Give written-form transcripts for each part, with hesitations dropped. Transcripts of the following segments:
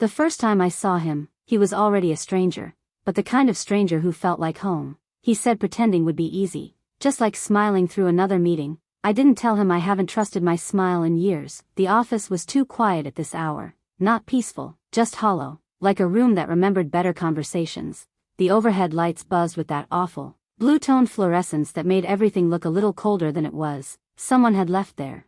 The first time I saw him, he was already a stranger, but the kind of stranger who felt like home. He said pretending would be easy, just like smiling through another meeting. I didn't tell him I haven't trusted my smile in years. The office was too quiet at this hour, not peaceful, just hollow, like a room that remembered better conversations. The overhead lights buzzed with that awful, blue-toned fluorescence that made everything look a little colder than it was. Someone had left their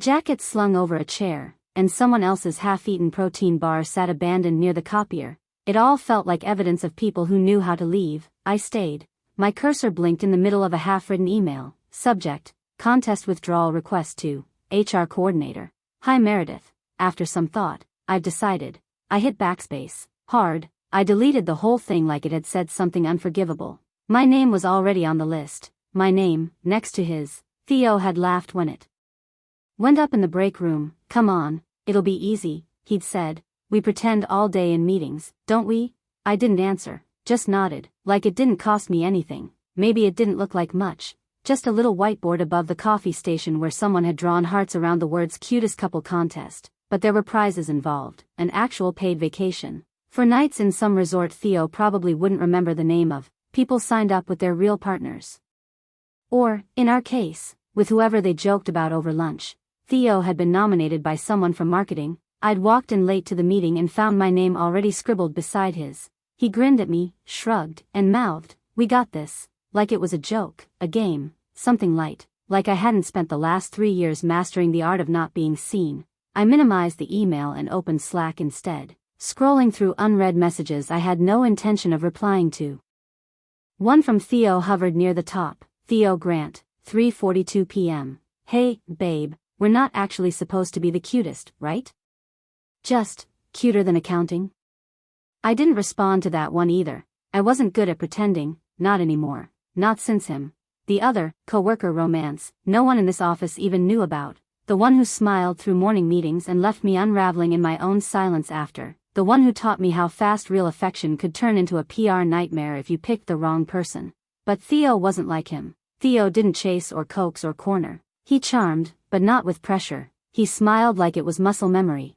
jacket slung over a chair, and someone else's half-eaten protein bar sat abandoned near the copier. It all felt like evidence of people who knew how to leave. I stayed. My cursor blinked in the middle of a half-written email. Subject: Contest withdrawal request to HR coordinator. Hi Meredith. After some thought, I've decided. I hit backspace. Hard. I deleted the whole thing like it had said something unforgivable. My name was already on the list. My name, next to his. Theo had laughed when it went up in the break room. Come on, it'll be easy, he'd said. We pretend all day in meetings, don't we? I didn't answer, just nodded, like it didn't cost me anything. Maybe it didn't look like much. Just a little whiteboard above the coffee station where someone had drawn hearts around the words cutest couple contest. But there were prizes involved, an actual paid vacation. For nights in some resort Theo probably wouldn't remember the name of. People signed up with their real partners. Or, in our case, with whoever they joked about over lunch. Theo had been nominated by someone from marketing. I'd walked in late to the meeting and found my name already scribbled beside his. He grinned at me, shrugged, and mouthed, "We got this," like it was a joke, a game, something light, like I hadn't spent the last 3 years mastering the art of not being seen. I minimized the email and opened Slack instead, scrolling through unread messages I had no intention of replying to. One from Theo hovered near the top. Theo Grant, 3:42 p.m. Hey, babe, we're not actually supposed to be the cutest, right? Just cuter than accounting? I didn't respond to that one either. I wasn't good at pretending, not anymore, not since him. The other, coworker romance, no one in this office even knew about. The one who smiled through morning meetings and left me unraveling in my own silence after. The one who taught me how fast real affection could turn into a PR nightmare if you picked the wrong person. But Theo wasn't like him. Theo didn't chase or coax or corner. He charmed, but not with pressure. He smiled like it was muscle memory.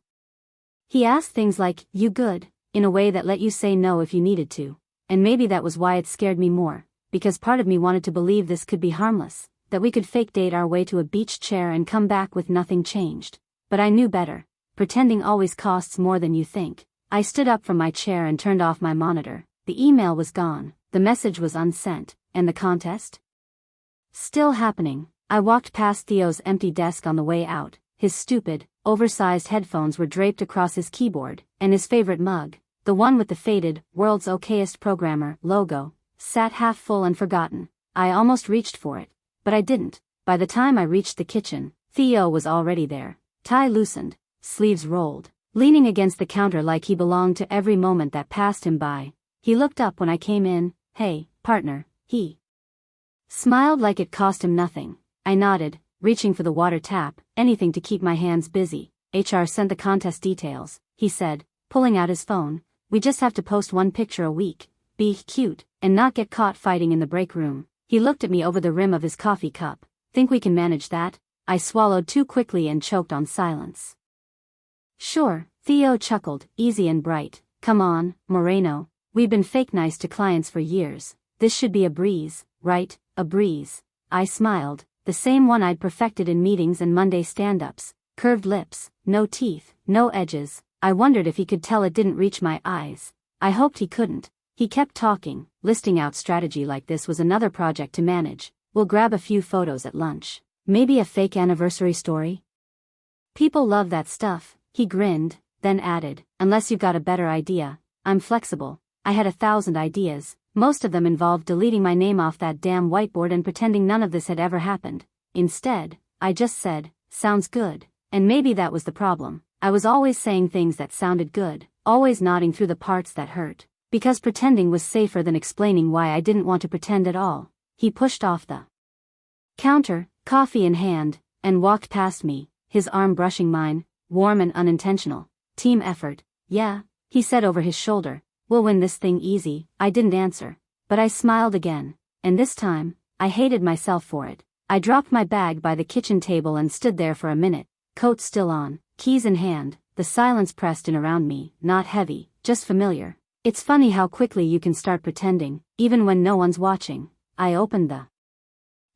He asked things like, "You good?" in a way that let you say no if you needed to. And maybe that was why it scared me more, because part of me wanted to believe this could be harmless, that we could fake date our way to a beach chair and come back with nothing changed. But I knew better. Pretending always costs more than you think. I stood up from my chair and turned off my monitor. The email was gone, the message was unsent, and the contest? Still happening. I walked past Theo's empty desk on the way out. His stupid, oversized headphones were draped across his keyboard, and his favorite mug, the one with the faded, "World's Okayest Programmer" logo, sat half full and forgotten. I almost reached for it, but I didn't. By the time I reached the kitchen, Theo was already there, tie loosened, sleeves rolled, leaning against the counter like he belonged to every moment that passed him by. He looked up when I came in. "Hey, partner," he smiled like it cost him nothing. I nodded, reaching for the water tap, anything to keep my hands busy. "HR sent the contest details," he said, pulling out his phone. "We just have to post one picture a week, be cute, and not get caught fighting in the break room." He looked at me over the rim of his coffee cup. "Think we can manage that?" I swallowed too quickly and choked on silence. "Sure," Theo chuckled, easy and bright. "Come on, Moreno, we've been fake nice to clients for years. This should be a breeze, right? A breeze." I smiled, the same one I'd perfected in meetings and Monday stand-ups. Curved lips, no teeth, no edges. I wondered if he could tell it didn't reach my eyes. I hoped he couldn't. He kept talking, listing out strategy like this was another project to manage. "We'll grab a few photos at lunch. Maybe a fake anniversary story? People love that stuff." He grinned, then added, "Unless you've got a better idea, I'm flexible." I had 1,000 ideas. Most of them involved deleting my name off that damn whiteboard and pretending none of this had ever happened. Instead, I just said, "Sounds good." And maybe that was the problem. I was always saying things that sounded good, always nodding through the parts that hurt. Because pretending was safer than explaining why I didn't want to pretend at all. He pushed off the counter, coffee in hand, and walked past me, his arm brushing mine, warm and unintentional. "Team effort, yeah," he said over his shoulder. "We'll win this thing easy." I didn't answer, but I smiled again, and this time, I hated myself for it. I dropped my bag by the kitchen table and stood there for a minute, coat still on, keys in hand, the The silence pressed in around me, not heavy, just familiar. It's funny how quickly you can start pretending, even when no one's watching. I opened the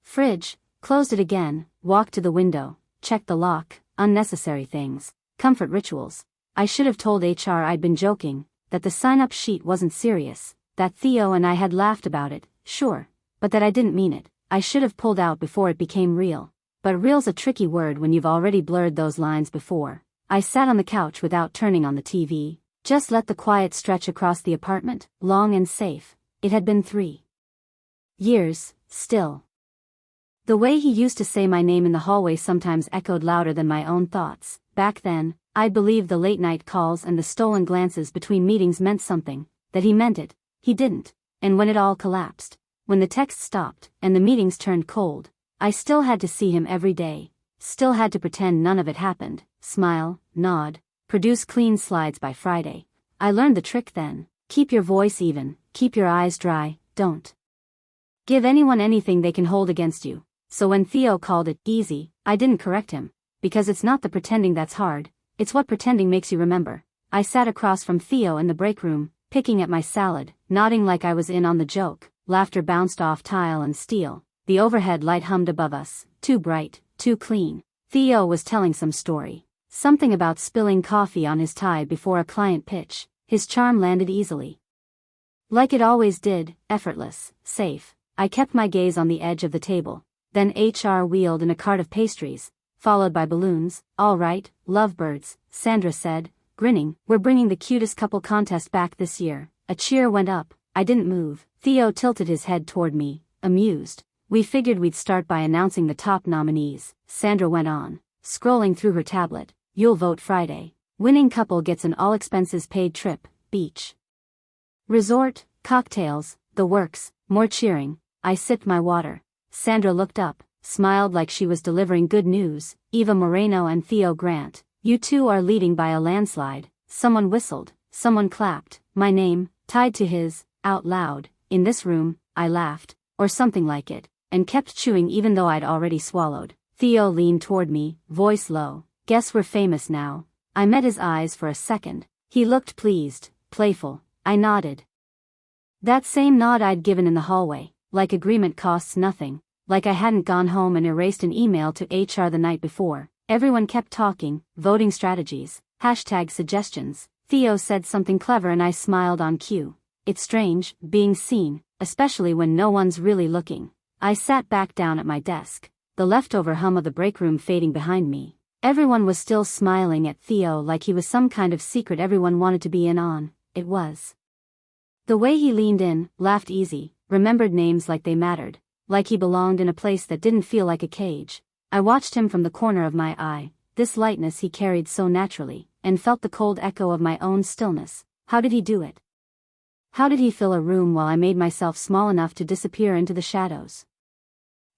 fridge, closed it again, walked to the window, checked the lock. Unnecessary things. Comfort rituals. I should have told HR I'd been joking, that the sign-up sheet wasn't serious, that Theo and I had laughed about it, sure, but that I didn't mean it. I should have pulled out before it became real. But real's a tricky word when you've already blurred those lines before. I sat on the couch without turning on the TV, just let the quiet stretch across the apartment, long and safe. It had been 3 years, still. The way he used to say my name in the hallway sometimes echoed louder than my own thoughts. Back then, I believed the late-night calls and the stolen glances between meetings meant something, that he meant it. He didn't. And when it all collapsed, when the texts stopped, and the meetings turned cold, I still had to see him every day, still had to pretend none of it happened, smile, nod, produce clean slides by Friday. I learned the trick then. Keep your voice even, keep your eyes dry, don't give anyone anything they can hold against you. So when Theo called it easy, I didn't correct him, because it's not the pretending that's hard, it's what pretending makes you remember. I sat across from Theo in the break room, picking at my salad, nodding like I was in on the joke. Laughter bounced off tile and steel. The overhead light hummed above us, too bright, too clean. Theo was telling some story. Something about spilling coffee on his tie before a client pitch. His charm landed easily. Like it always did, effortless, safe. I kept my gaze on the edge of the table. Then HR wheeled in a cart of pastries, followed by balloons. All right, lovebirds, Sandra said, grinning. We're bringing the cutest couple contest back this year. A cheer went up. I didn't move. Theo tilted his head toward me, amused. We figured we'd start by announcing the top nominees, Sandra went on, scrolling through her tablet. You'll vote Friday. Winning couple gets an all-expenses-paid trip, beach resort, cocktails, the works, more cheering. I sipped my water. Sandra looked up, smiled like she was delivering good news. Eva Moreno and Theo Grant, you two are leading by a landslide. Someone whistled, someone clapped, my name, tied to his, out loud. In this room, I laughed, or something like it, and kept chewing even though I'd already swallowed. Theo leaned toward me, voice low. Guess we're famous now. I met his eyes for a second. He looked pleased, playful. I nodded. That same nod I'd given in the hallway, like agreement costs nothing, like I hadn't gone home and erased an email to HR the night before. Everyone kept talking, voting strategies, hashtag suggestions. Theo said something clever and I smiled on cue. It's strange, being seen, especially when no one's really looking. I sat back down at my desk, the leftover hum of the break room fading behind me. Everyone was still smiling at Theo like he was some kind of secret everyone wanted to be in on. It was the way he leaned in, laughed easy, remembered names like they mattered, like he belonged in a place that didn't feel like a cage. I watched him from the corner of my eye, this lightness he carried so naturally, and felt the cold echo of my own stillness. How did he do it? How did he fill a room while I made myself small enough to disappear into the shadows?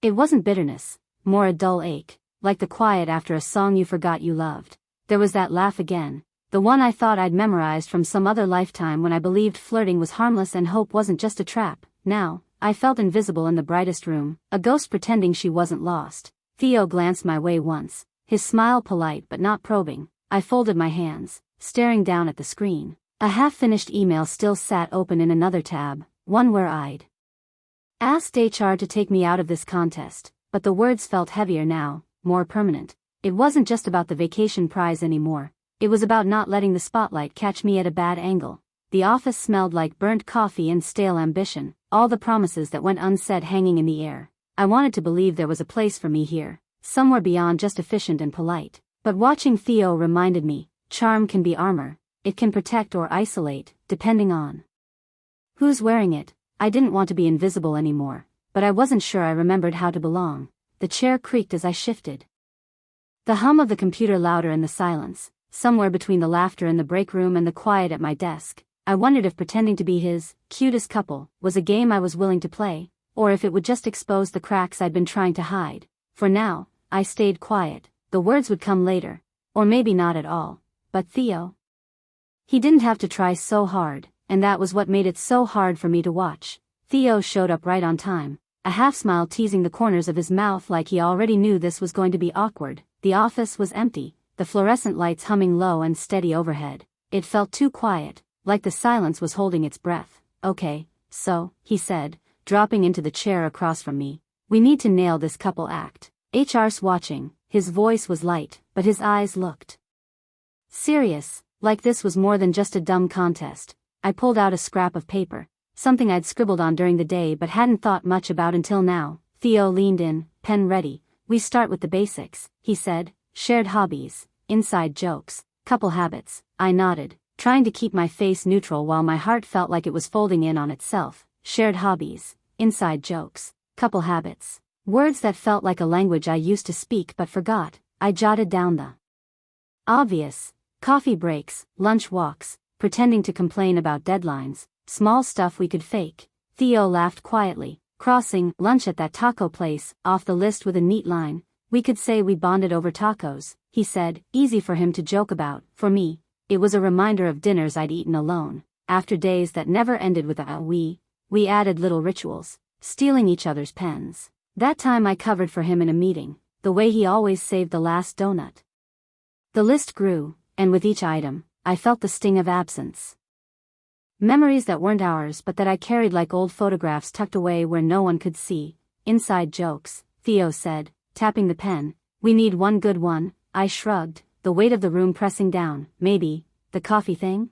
It wasn't bitterness, more a dull ache, like the quiet after a song you forgot you loved. There was that laugh again, the one I thought I'd memorized from some other lifetime when I believed flirting was harmless and hope wasn't just a trap. Now, I felt invisible in the brightest room, a ghost pretending she wasn't lost. Theo glanced my way once, his smile polite but not probing. I folded my hands, staring down at the screen. A half-finished email still sat open in another tab, one where I'd asked HR to take me out of this contest, but the words felt heavier now, more permanent. It wasn't just about the vacation prize anymore. It was about not letting the spotlight catch me at a bad angle. The office smelled like burnt coffee and stale ambition, all the promises that went unsaid hanging in the air. I wanted to believe there was a place for me here, somewhere beyond just efficient and polite. But watching Theo reminded me, charm can be armor. It can protect or isolate, depending on who's wearing it. I didn't want to be invisible anymore, but I wasn't sure I remembered how to belong. The chair creaked as I shifted. The hum of the computer louder in the silence, somewhere between the laughter in the break room and the quiet at my desk. I wondered if pretending to be his cutest couple was a game I was willing to play, or if it would just expose the cracks I'd been trying to hide. For now, I stayed quiet. The words would come later, or maybe not at all. But Theo? He didn't have to try so hard, and that was what made it so hard for me to watch. Theo showed up right on time, a half-smile teasing the corners of his mouth like he already knew this was going to be awkward. The office was empty, the fluorescent lights humming low and steady overhead. It felt too quiet, like the silence was holding its breath. "Okay, so," he said, dropping into the chair across from me. "We need to nail this couple act." HR's watching, his voice was light, but his eyes looked serious, like this was more than just a dumb contest. I pulled out a scrap of paper, something I'd scribbled on during the day but hadn't thought much about until now. Theo leaned in, pen ready. "We start with the basics," he said. "Shared hobbies, inside jokes, couple habits." I nodded, trying to keep my face neutral while my heart felt like it was folding in on itself. Shared hobbies, inside jokes, couple habits. Words that felt like a language I used to speak but forgot. I jotted down the obvious: coffee breaks, lunch walks, pretending to complain about deadlines, small stuff we could fake. Theo laughed quietly, crossing lunch at that taco place off the list with a neat line. "We could say we bonded over tacos," he said, easy for him to joke about. For me, it was a reminder of dinners I'd eaten alone, after days that never ended with a we added little rituals, stealing each other's pens. That time I covered for him in a meeting, the way he always saved the last donut. The list grew, and with each item, I felt the sting of absence. Memories that weren't ours but that I carried like old photographs tucked away where no one could see. "Inside jokes," Theo said, tapping the pen. "We need one good one." I shrugged, the weight of the room pressing down. "Maybe, the coffee thing?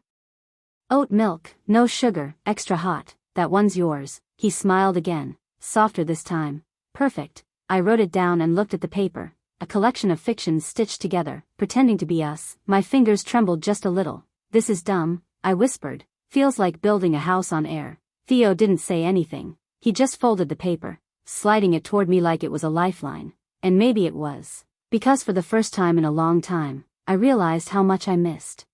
Oat milk, no sugar, extra hot, that one's yours." He smiled again, softer this time. "Perfect." I wrote it down and looked at the paper, a collection of fictions stitched together, pretending to be us. My fingers trembled just a little. "This is dumb," I whispered. "Feels like building a house on air." Theo didn't say anything. He just folded the paper, sliding it toward me like it was a lifeline. And maybe it was, because for the first time in a long time, I realized how much I missed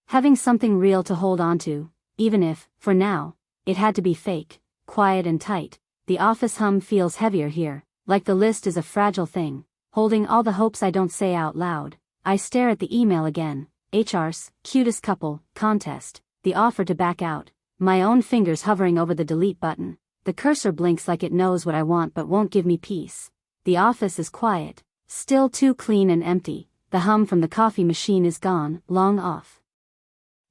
having something real to hold on to, even if, for now, it had to be fake, quiet and tight. The office hum feels heavier here, like the list is a fragile thing, holding all the hopes I don't say out loud. I stare at the email again. HR's cutest couple contest, the offer to back out, my own fingers hovering over the delete button. The cursor blinks like it knows what I want but won't give me peace. The office is quiet, still too clean and empty. The hum from the coffee machine is gone, long off.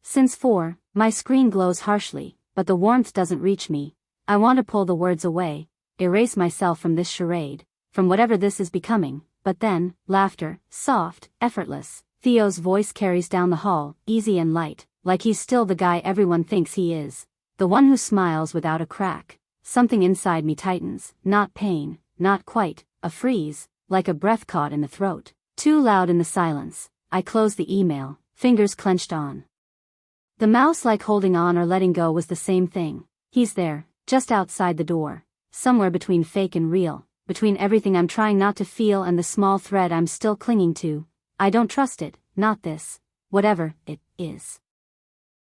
Since 4, my screen glows harshly, but the warmth doesn't reach me. I want to pull the words away, erase myself from this charade, from whatever this is becoming. But then, laughter, soft, effortless. Theo's voice carries down the hall, easy and light, like he's still the guy everyone thinks he is. The one who smiles without a crack. Something inside me tightens, not pain, not quite, a freeze, like a breath caught in the throat. Too loud in the silence. I close the email, fingers clenched on the mouse like holding on or letting go was the same thing. He's there, just outside the door, somewhere between fake and real, between everything I'm trying not to feel and the small thread I'm still clinging to. I don't trust it, not this, whatever it is.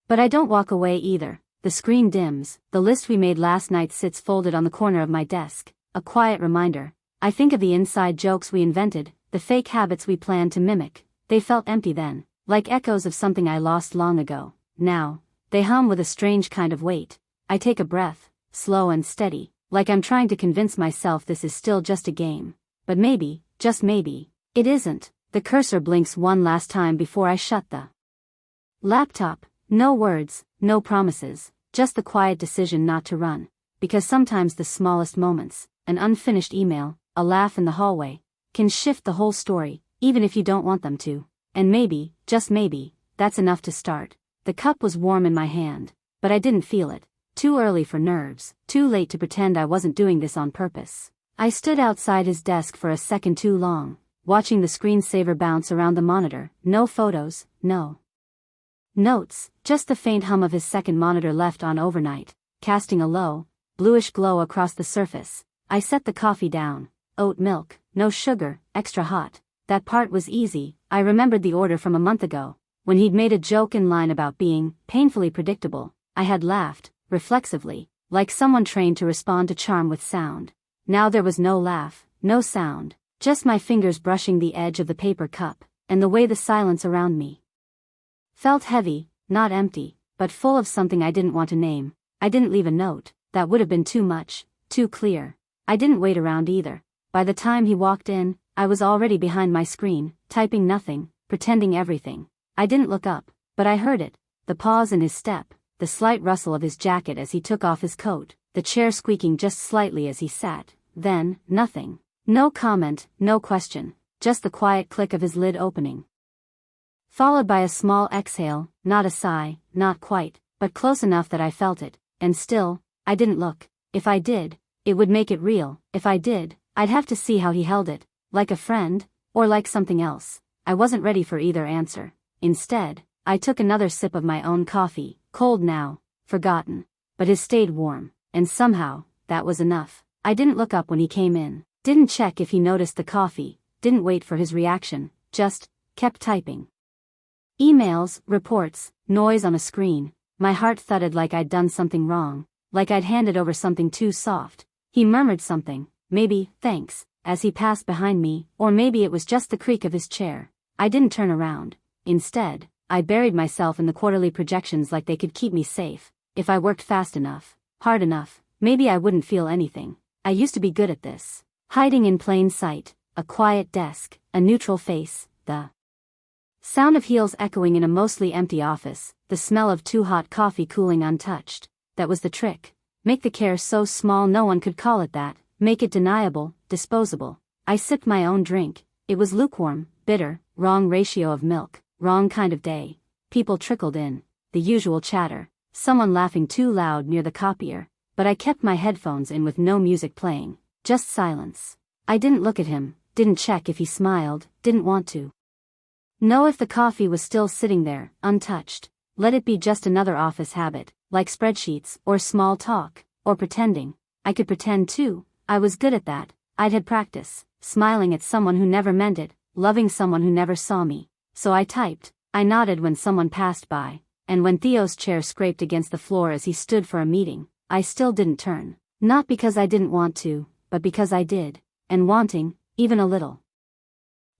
But I don't walk away either. The screen dims, the list we made last night sits folded on the corner of my desk, a quiet reminder. I think of the inside jokes we invented, the fake habits we planned to mimic. They felt empty then, like echoes of something I lost long ago. Now, they hum with a strange kind of weight. I take a breath, slow and steady, like I'm trying to convince myself this is still just a game. But maybe, just maybe, it isn't. The cursor blinks one last time before I shut the laptop. No words, no promises, just the quiet decision not to run. Because sometimes the smallest moments, an unfinished email, a laugh in the hallway, can shift the whole story, even if you don't want them to. And maybe, just maybe, that's enough to start. The cup was warm in my hand, but I didn't feel it. Too early for nerves, too late to pretend I wasn't doing this on purpose. I stood outside his desk for a second too long, watching the screensaver bounce around the monitor. No photos, no notes, just the faint hum of his second monitor left on overnight, casting a low, bluish glow across the surface. I set the coffee down. Oat milk, no sugar, extra hot. That part was easy. I remembered the order from a month ago, when he'd made a joke in line about being painfully predictable. I had laughed, reflexively, like someone trained to respond to charm with sound. Now there was no laugh, no sound, just my fingers brushing the edge of the paper cup, and the way the silence around me felt heavy, not empty, but full of something I didn't want to name. I didn't leave a note, that would have been too much, too clear. I didn't wait around either. By the time he walked in, I was already behind my screen, typing nothing pretending everything. I didn't look up, but I heard it, the pause in his step, the slight rustle of his jacket as he took off his coat, the chair squeaking just slightly as he sat, then, nothing. No comment, no question, just the quiet click of his lid opening. Followed by a small exhale, not a sigh, not quite, but close enough that I felt it, and still, I didn't look. If I did, it would make it real. If I did, I'd have to see how he held it, like a friend, or like something else. I wasn't ready for either answer. Instead, I took another sip of my own coffee, cold now, forgotten, but his stayed warm, and somehow, that was enough. I didn't look up when he came in, didn't check if he noticed the coffee, didn't wait for his reaction, just kept typing. Emails, reports, noise on a screen. My heart thudded like I'd done something wrong, like I'd handed over something too soft. He murmured something, maybe, thanks, as he passed behind me, or maybe it was just the creak of his chair. I didn't turn around. Instead, I buried myself in the quarterly projections like they could keep me safe. If I worked fast enough, hard enough, maybe I wouldn't feel anything. I used to be good at this. Hiding in plain sight, a quiet desk, a neutral face, the sound of heels echoing in a mostly empty office, the smell of too hot coffee cooling untouched. That was the trick. Make the care so small no one could call it that, make it deniable, disposable. I sipped my own drink. It was lukewarm, bitter, wrong ratio of milk, wrong kind of day. People trickled in, the usual chatter, someone laughing too loud near the copier, but I kept my headphones in with no music playing, just silence. I didn't look at him, didn't check if he smiled, didn't want to know if the coffee was still sitting there, untouched. Let it be just another office habit, like spreadsheets, or small talk, or pretending. I could pretend too. I was good at that. I'd had practice, smiling at someone who never meant it, loving someone who never saw me. So I typed. I nodded when someone passed by, and when Theo's chair scraped against the floor as he stood for a meeting, I still didn't turn. Not because I didn't want to, but because I did, and wanting, even a little,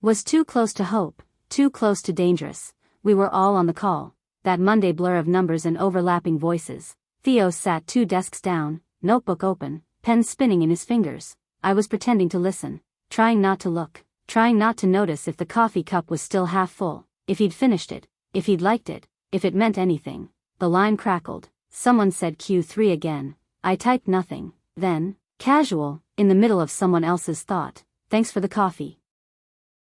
was too close to hope, too close to dangerous. We were all on the call, that Monday blur of numbers and overlapping voices. Theo sat 2 desks down, notebook open, pen spinning in his fingers. I was pretending to listen, trying not to look, trying not to notice if the coffee cup was still half full, if he'd finished it, if he'd liked it, if it meant anything. The line crackled. Someone said Q3 again. I typed nothing. Then, casual, in the middle of someone else's thought, thanks for the coffee.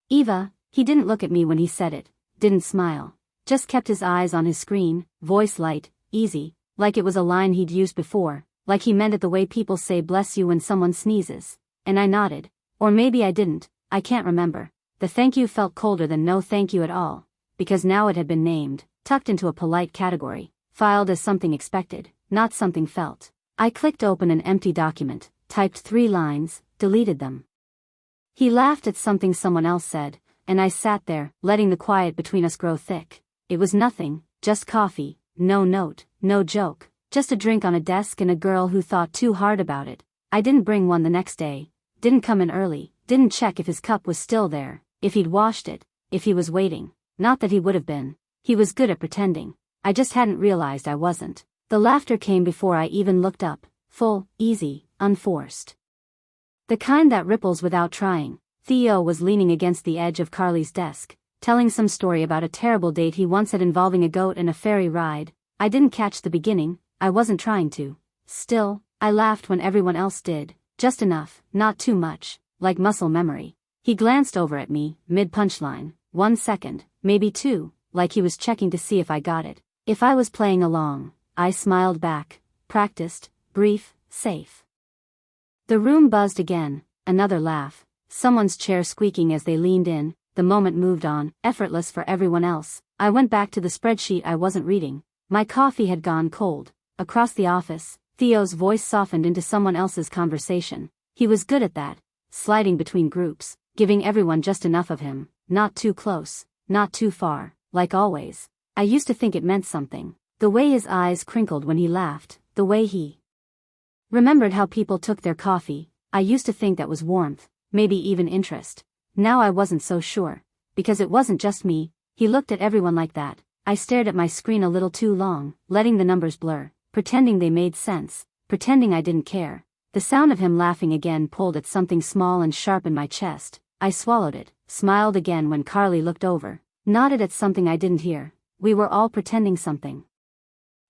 Eva. He didn't look at me when he said it, didn't smile, just kept his eyes on his screen, voice light, easy, like it was a line he'd used before, like he meant it the way people say bless you when someone sneezes. And I nodded. Or maybe I didn't, I can't remember. The thank you felt colder than no thank you at all, because now it had been named, tucked into a polite category, filed as something expected, not something felt. I clicked open an empty document, typed 3 lines, deleted them. He laughed at something someone else said, and I sat there, letting the quiet between us grow thick. It was nothing, just coffee, no note, no joke, just a drink on a desk and a girl who thought too hard about it. I didn't bring one the next day, didn't come in early, didn't check if his cup was still there, if he'd washed it, if he was waiting. Not that he would have been. He was good at pretending. I just hadn't realized I wasn't. The laughter came before I even looked up, full, easy, unforced. The kind that ripples without trying. Theo was leaning against the edge of Carly's desk, telling some story about a terrible date he once had involving a goat and a ferry ride. I didn't catch the beginning, I wasn't trying to. Still, I laughed when everyone else did, just enough, not too much, like muscle memory. He glanced over at me, mid-punchline, 1 second, maybe 2, like he was checking to see if I got it. If I was playing along, I smiled back, practiced, brief, safe. The room buzzed again, another laugh. Someone's chair squeaking as they leaned in. The moment moved on, effortless for everyone else. I went back to the spreadsheet I wasn't reading. My coffee had gone cold. Across the office, Theo's voice softened into someone else's conversation. He was good at that, sliding between groups, giving everyone just enough of him, not too close, not too far, like always. I used to think it meant something. The way his eyes crinkled when he laughed, the way he remembered how people took their coffee. I used to think that was warmth. Maybe even interest. Now I wasn't so sure, because it wasn't just me. He looked at everyone like that. I stared at my screen a little too long, letting the numbers blur, pretending they made sense, pretending I didn't care. The sound of him laughing again pulled at something small and sharp in my chest. I swallowed it, smiled again when Carly looked over. Nodded at something I didn't hear. We were all pretending something.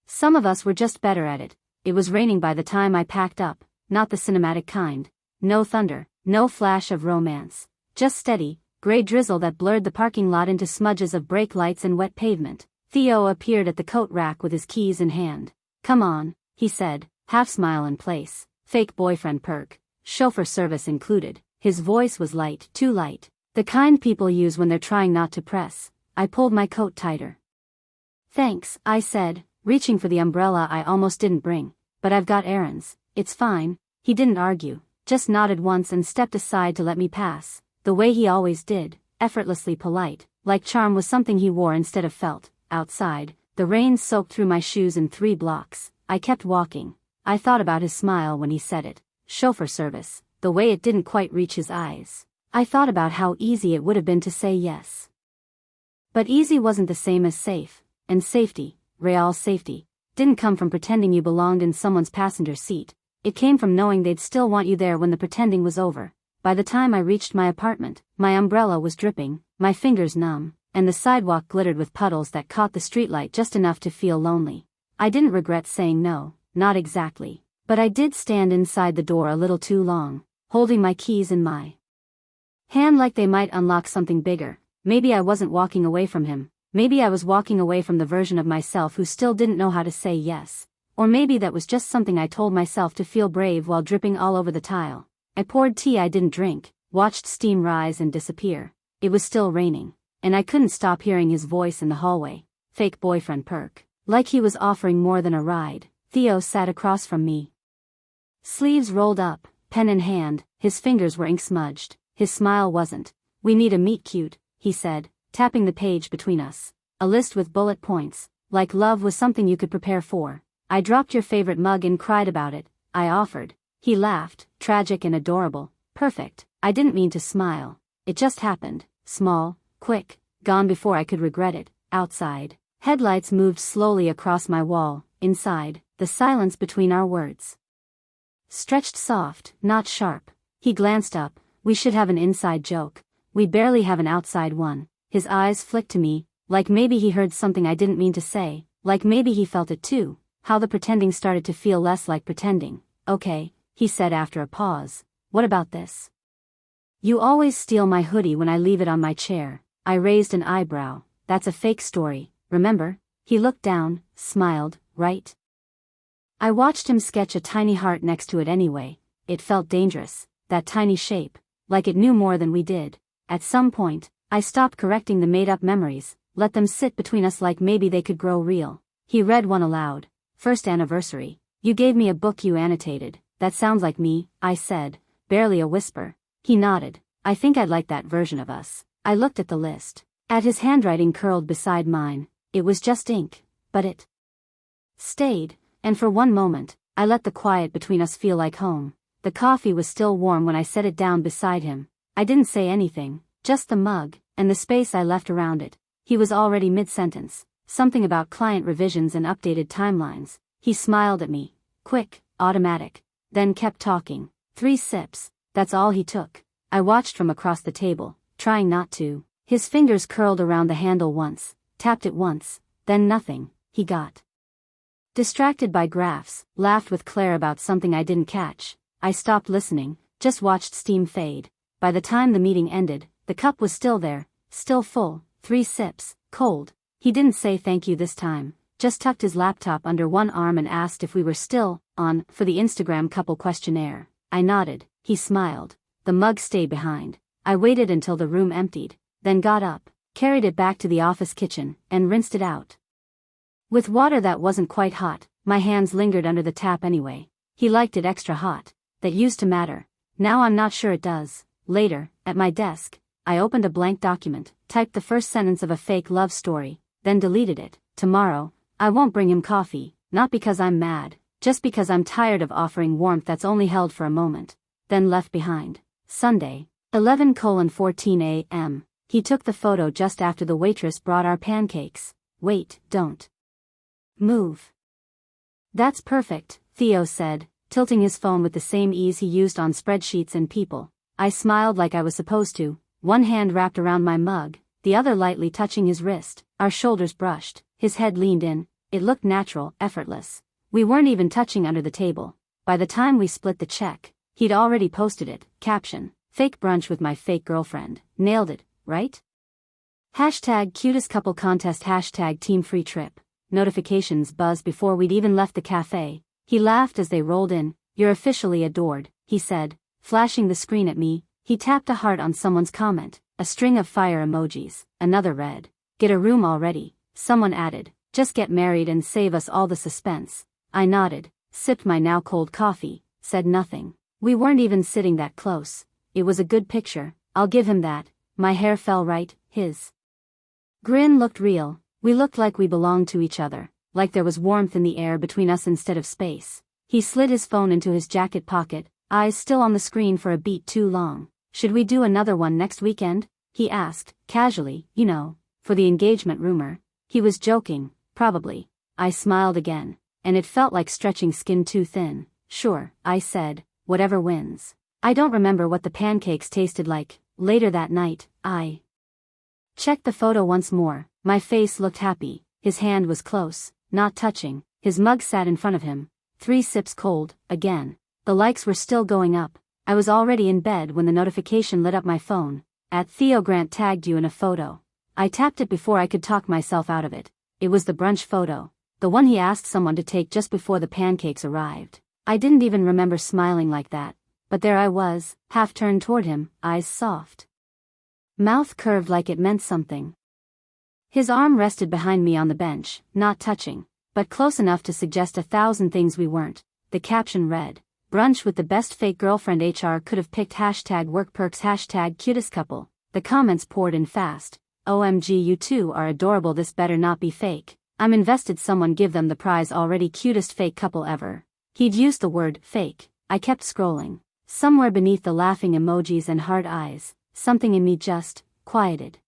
Some of us were just better at it. It was raining by the time I packed up, not the cinematic kind. No thunder, no flash of romance. Just steady, gray drizzle that blurred the parking lot into smudges of brake lights and wet pavement. Theo appeared at the coat rack with his keys in hand. "Come on," he said, half smile in place. Fake boyfriend perk. Chauffeur service included. His voice was light, too light. The kind people use when they're trying not to press. I pulled my coat tighter. "Thanks," I said, reaching for the umbrella I almost didn't bring. "But I've got errands." "It's fine." He didn't argue, just nodded once and stepped aside to let me pass, the way he always did, effortlessly polite, like charm was something he wore instead of felt. Outside, the rain soaked through my shoes in 3 blocks. I kept walking. I thought about his smile when he said it. Chauffeur service, the way it didn't quite reach his eyes. I thought about how easy it would have been to say yes. But easy wasn't the same as safe, and safety, real safety, didn't come from pretending you belonged in someone's passenger seat. It came from knowing they'd still want you there when the pretending was over. By the time I reached my apartment, my umbrella was dripping, my fingers numb, and the sidewalk glittered with puddles that caught the streetlight just enough to feel lonely. I didn't regret saying no, not exactly, but I did stand inside the door a little too long, holding my keys in my hand like they might unlock something bigger. Maybe I wasn't walking away from him, maybe I was walking away from the version of myself who still didn't know how to say yes, or maybe that was just something I told myself to feel brave while dripping all over the tile. I poured tea I didn't drink, watched steam rise and disappear. It was still raining, and I couldn't stop hearing his voice in the hallway. Fake boyfriend perk. Like he was offering more than a ride. Theo sat across from me. Sleeves rolled up, pen in hand, his fingers were ink-smudged. His smile wasn't. "We need a meet cute," he said, tapping the page between us. A list with bullet points, like love was something you could prepare for. "I dropped your favorite mug and cried about it," I offered. He laughed, tragic and adorable. "Perfect." I didn't mean to smile. It just happened. Small, quick, gone before I could regret it. Outside, headlights moved slowly across my wall. Inside, the silence between our words stretched soft, not sharp. He glanced up. "We should have an inside joke. We barely have an outside one." His eyes flicked to me, like maybe he heard something I didn't mean to say, like maybe he felt it too, how the pretending started to feel less like pretending. "Okay," he said after a pause. "What about this? You always steal my hoodie when I leave it on my chair." I raised an eyebrow. "That's a fake story, remember?" He looked down, smiled. "Right?" I watched him sketch a tiny heart next to it anyway. It felt dangerous, that tiny shape, like it knew more than we did. At some point, I stopped correcting the made-up memories, let them sit between us like maybe they could grow real. He read one aloud. "First anniversary. You gave me a book you annotated." "That sounds like me," I said, barely a whisper. He nodded. "I think I'd like that version of us." I looked at the list. At his handwriting curled beside mine. It was just ink, but it stayed, and for one moment, I let the quiet between us feel like home. The coffee was still warm when I set it down beside him. I didn't say anything, just the mug, and the space I left around it. He was already mid-sentence, something about client revisions and updated timelines. He smiled at me. Quick, automatic. Then kept talking. 3 sips, that's all he took. I watched from across the table, trying not to. His fingers curled around the handle once, tapped it once, then nothing. He got distracted by graphs, laughed with Claire about something I didn't catch. I stopped listening, just watched steam fade. By the time the meeting ended, the cup was still there, still full, 3 sips, cold. He didn't say thank you this time, just tucked his laptop under one arm and asked if we were still on for the Instagram couple questionnaire. I nodded. He smiled. The mug stayed behind. I waited until the room emptied, then got up, carried it back to the office kitchen, and rinsed it out with water that wasn't quite hot. My hands lingered under the tap anyway. He liked it extra hot. That used to matter. Now I'm not sure it does. Later, at my desk, I opened a blank document, typed the first sentence of a fake love story, then deleted it. Tomorrow, I won't bring him coffee, not because I'm mad, just because I'm tired of offering warmth that's only held for a moment, then left behind. Sunday, 11:14 a.m. He took the photo just after the waitress brought our pancakes. "Wait, don't move." "That's perfect," Theo said, tilting his phone with the same ease he used on spreadsheets and people. I smiled like I was supposed to, one hand wrapped around my mug, the other lightly touching his wrist. Our shoulders brushed, his head leaned in. It looked natural, effortless. We weren't even touching under the table. By the time we split the check, he'd already posted it. Caption: fake brunch with my fake girlfriend. Nailed it, right? Hashtag cutest couple contest. Hashtag team free trip. Notifications buzzed before we'd even left the cafe. He laughed as they rolled in. You're officially adored, he said, flashing the screen at me. He tapped a heart on someone's comment. A string of fire emojis. Another read, get a room already. Someone added, just get married and save us all the suspense. I nodded, sipped my now cold coffee, said nothing. We weren't even sitting that close. It was a good picture, I'll give him that. My hair fell right, his grin looked real. We looked like we belonged to each other, like there was warmth in the air between us instead of space. He slid his phone into his jacket pocket, eyes still on the screen for a beat too long. Should we do another one next weekend? He asked, casually, for the engagement rumor. He was joking, probably. I smiled again, and it felt like stretching skin too thin. Sure, I said, whatever wins. I don't remember what the pancakes tasted like. Later that night, I checked the photo once more. My face looked happy. His hand was close, not touching. His mug sat in front of him. 3 sips cold, again. The likes were still going up. I was already in bed when the notification lit up my phone. @Theo Grant tagged you in a photo. I tapped it before I could talk myself out of it. It was the brunch photo. The one he asked someone to take just before the pancakes arrived. I didn't even remember smiling like that. But there I was, half turned toward him, eyes soft. Mouth curved like it meant something. His arm rested behind me on the bench, not touching, but close enough to suggest 1,000 things we weren't. The caption read, brunch with the best fake girlfriend HR could have picked. Hashtag work perks. Hashtag cutest couple. The comments poured in fast. OMG, you two are adorable. This better not be fake. I'm invested. Someone give them the prize already. Cutest fake couple ever. He'd used the word fake. I kept scrolling. Somewhere beneath the laughing emojis and hard eyes, something in me just quieted.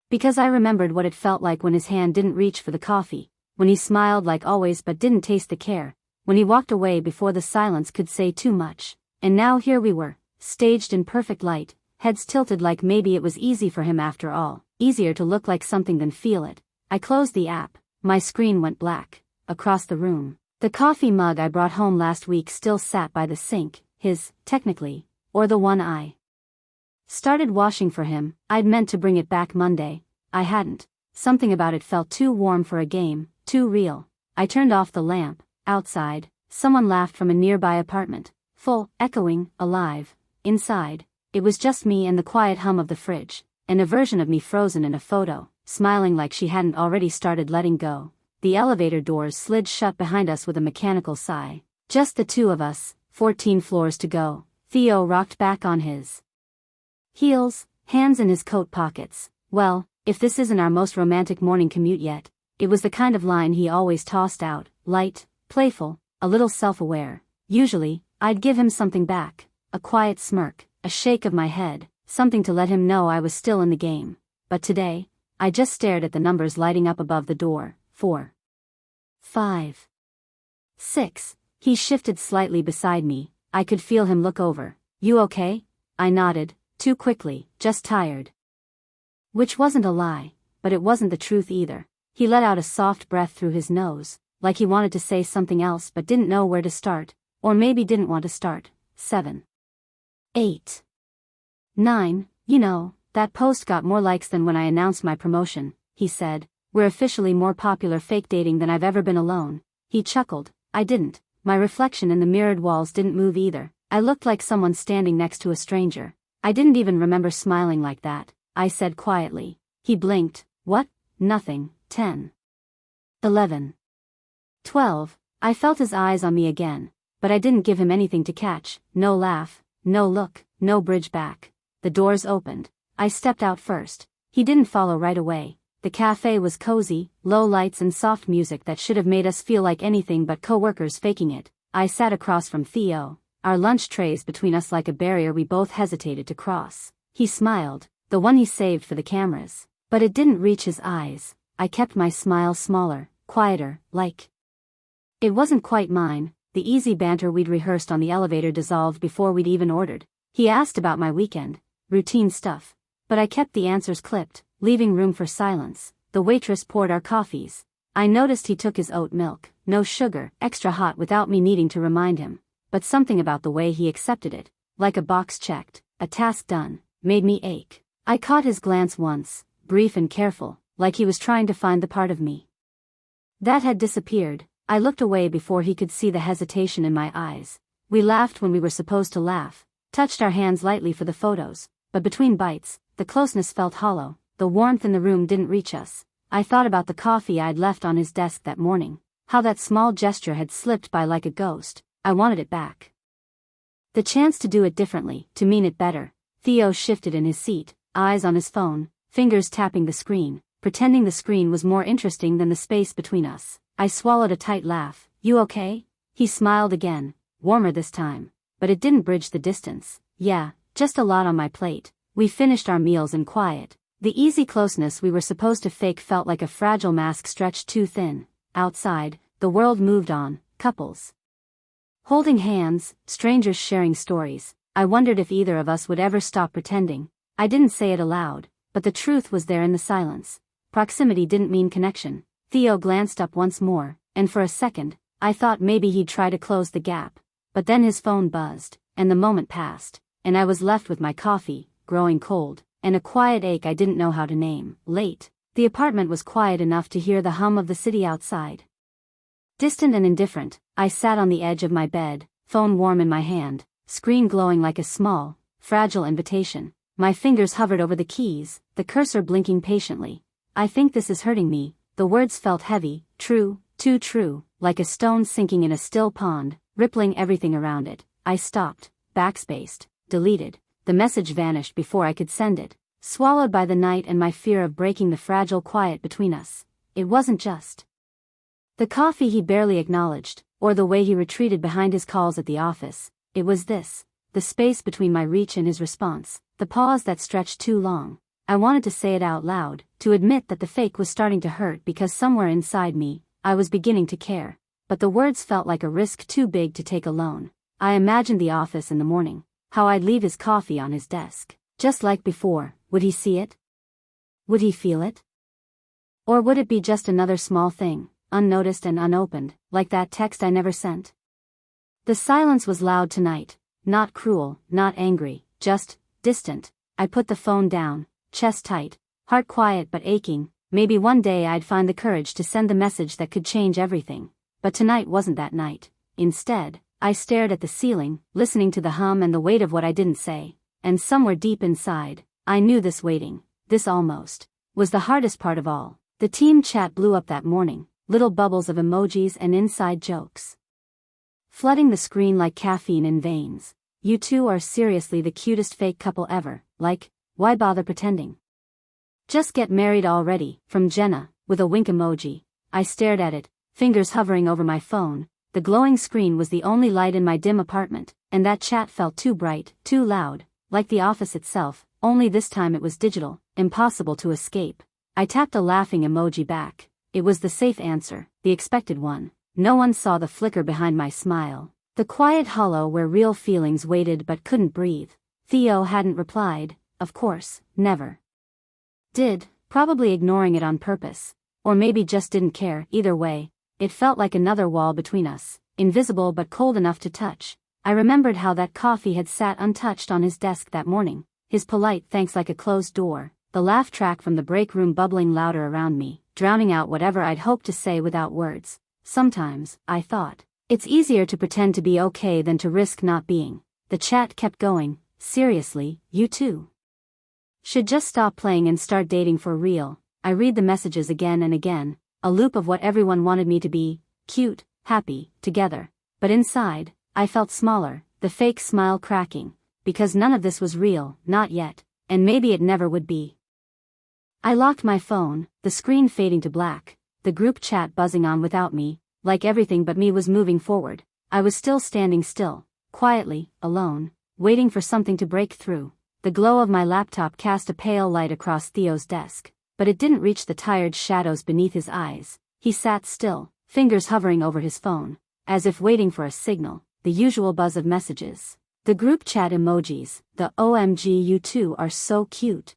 Because I remembered what it felt like when his hand didn't reach for the coffee, when he smiled like always but didn't taste the care, when he walked away before the silence could say too much. And now here we were, staged in perfect light, heads tilted like maybe it was easy for him after all, easier to look like something than feel it. I closed the app, my screen went black. Across the room, the coffee mug I brought home last week still sat by the sink, his, technically, or the one I started washing for him. I'd meant to bring it back Monday. I hadn't. Something about it felt too warm for a game, too real. I turned off the lamp. Outside, someone laughed from a nearby apartment. Full, echoing, alive. Inside, it was just me and the quiet hum of the fridge, and a version of me frozen in a photo, smiling like she hadn't already started letting go. The elevator doors slid shut behind us with a mechanical sigh. Just the two of us, 14 floors to go. Theo rocked back on his heels, hands in his coat pockets. Well, if this isn't our most romantic morning commute yet. It was the kind of line he always tossed out, light, playful, a little self-aware. Usually, I'd give him something back, a quiet smirk, a shake of my head, something to let him know I was still in the game. But today, I just stared at the numbers lighting up above the door. 4, 5, 6. He shifted slightly beside me. I could feel him look over. You okay? I nodded, too quickly, just tired. Which wasn't a lie, but it wasn't the truth either. He let out a soft breath through his nose, like he wanted to say something else but didn't know where to start, or maybe didn't want to start. 7, 8, 9, that post got more likes than when I announced my promotion, he said. We're officially more popular fake dating than I've ever been alone. He chuckled. I didn't. My reflection in the mirrored walls didn't move either. I looked like someone standing next to a stranger. I didn't even remember smiling like that, I said quietly. He blinked. What? Nothing. 10, 11, 12. I felt his eyes on me again, but I didn't give him anything to catch. No laugh, no look, no bridge back. The doors opened. I stepped out first. He didn't follow right away. The cafe was cozy, low lights and soft music that should have made us feel like anything but coworkers faking it. I sat across from Theo, our lunch trays between us like a barrier we both hesitated to cross. He smiled, the one he saved for the cameras, but it didn't reach his eyes. I kept my smile smaller, quieter, like it wasn't quite mine. The easy banter we'd rehearsed on the elevator dissolved before we'd even ordered. He asked about my weekend, routine stuff, but I kept the answers clipped. leaving room for silence. The waitress poured our coffees. I noticed he took his oat milk, no sugar, extra hot without me needing to remind him. But something about the way he accepted it, like a box checked, a task done, made me ache. I caught his glance once, brief and careful, like he was trying to find the part of me that had disappeared. I looked away before he could see the hesitation in my eyes. We laughed when we were supposed to laugh, touched our hands lightly for the photos, but between bites, the closeness felt hollow. The warmth in the room didn't reach us. I thought about the coffee I'd left on his desk that morning, how that small gesture had slipped by like a ghost. I wanted it back. The chance to do it differently, to mean it better. Theo shifted in his seat, eyes on his phone, fingers tapping the screen, pretending the screen was more interesting than the space between us. I swallowed a tight laugh. You okay? He smiled again, warmer this time, but it didn't bridge the distance. Yeah, just a lot on my plate. We finished our meals in quiet. The easy closeness we were supposed to fake felt like a fragile mask stretched too thin. Outside, the world moved on, couples holding hands, strangers sharing stories. I wondered if either of us would ever stop pretending. I didn't say it aloud, but the truth was there in the silence. Proximity didn't mean connection. Theo glanced up once more, and for a second, I thought maybe he'd try to close the gap. But then his phone buzzed, and the moment passed, and I was left with my coffee, growing cold, and a quiet ache I didn't know how to name. Late. The apartment was quiet enough to hear the hum of the city outside. Distant and indifferent, I sat on the edge of my bed, phone warm in my hand, screen glowing like a small, fragile invitation. My fingers hovered over the keys, the cursor blinking patiently. I think this is hurting me. The words felt heavy, true, too true, like a stone sinking in a still pond, rippling everything around it. I stopped, backspaced, deleted. The message vanished before I could send it, swallowed by the night and my fear of breaking the fragile quiet between us. It wasn't just the coffee he barely acknowledged, or the way he retreated behind his calls at the office. It was this, the space between my reach and his response, the pause that stretched too long. I wanted to say it out loud, to admit that the fake was starting to hurt because somewhere inside me, I was beginning to care. But the words felt like a risk too big to take alone. I imagined the office in the morning, how I'd leave his coffee on his desk. Just like before, would he see it? Would he feel it? Or would it be just another small thing, unnoticed and unopened, like that text I never sent? The silence was loud tonight, not cruel, not angry, just distant. I put the phone down, chest tight, heart quiet but aching. Maybe one day I'd find the courage to send the message that could change everything. But tonight wasn't that night. Instead, I stared at the ceiling, listening to the hum and the weight of what I didn't say. And somewhere deep inside, I knew this waiting, this almost, was the hardest part of all. The team chat blew up that morning, little bubbles of emojis and inside jokes flooding the screen like caffeine in veins. You two are seriously the cutest fake couple ever. Like, why bother pretending? Just get married already, from Jenna, with a wink emoji. I stared at it, fingers hovering over my phone. The glowing screen was the only light in my dim apartment, and that chat felt too bright, too loud, like the office itself, only this time it was digital, impossible to escape. I tapped a laughing emoji back. It was the safe answer, the expected one. No one saw the flicker behind my smile, the quiet hollow where real feelings waited but couldn't breathe. Theo hadn't replied, of course, never did, probably ignoring it on purpose, or maybe just didn't care. Either way, it felt like another wall between us, invisible but cold enough to touch. I remembered how that coffee had sat untouched on his desk that morning, his polite thanks like a closed door, the laugh track from the break room bubbling louder around me, drowning out whatever I'd hoped to say without words. Sometimes, I thought, it's easier to pretend to be okay than to risk not being. The chat kept going. Seriously, you two should just stop playing and start dating for real. I read the messages again and again, a loop of what everyone wanted me to be, cute, happy, together. But inside, I felt smaller, the fake smile cracking, because none of this was real, not yet, and maybe it never would be. I locked my phone, the screen fading to black, the group chat buzzing on without me, like everything but me was moving forward. I was still standing still, quietly, alone, waiting for something to break through. The glow of my laptop cast a pale light across Theo's desk, but it didn't reach the tired shadows beneath his eyes. He sat still, fingers hovering over his phone, as if waiting for a signal, the usual buzz of messages. The group chat emojis, the OMG you two are so cute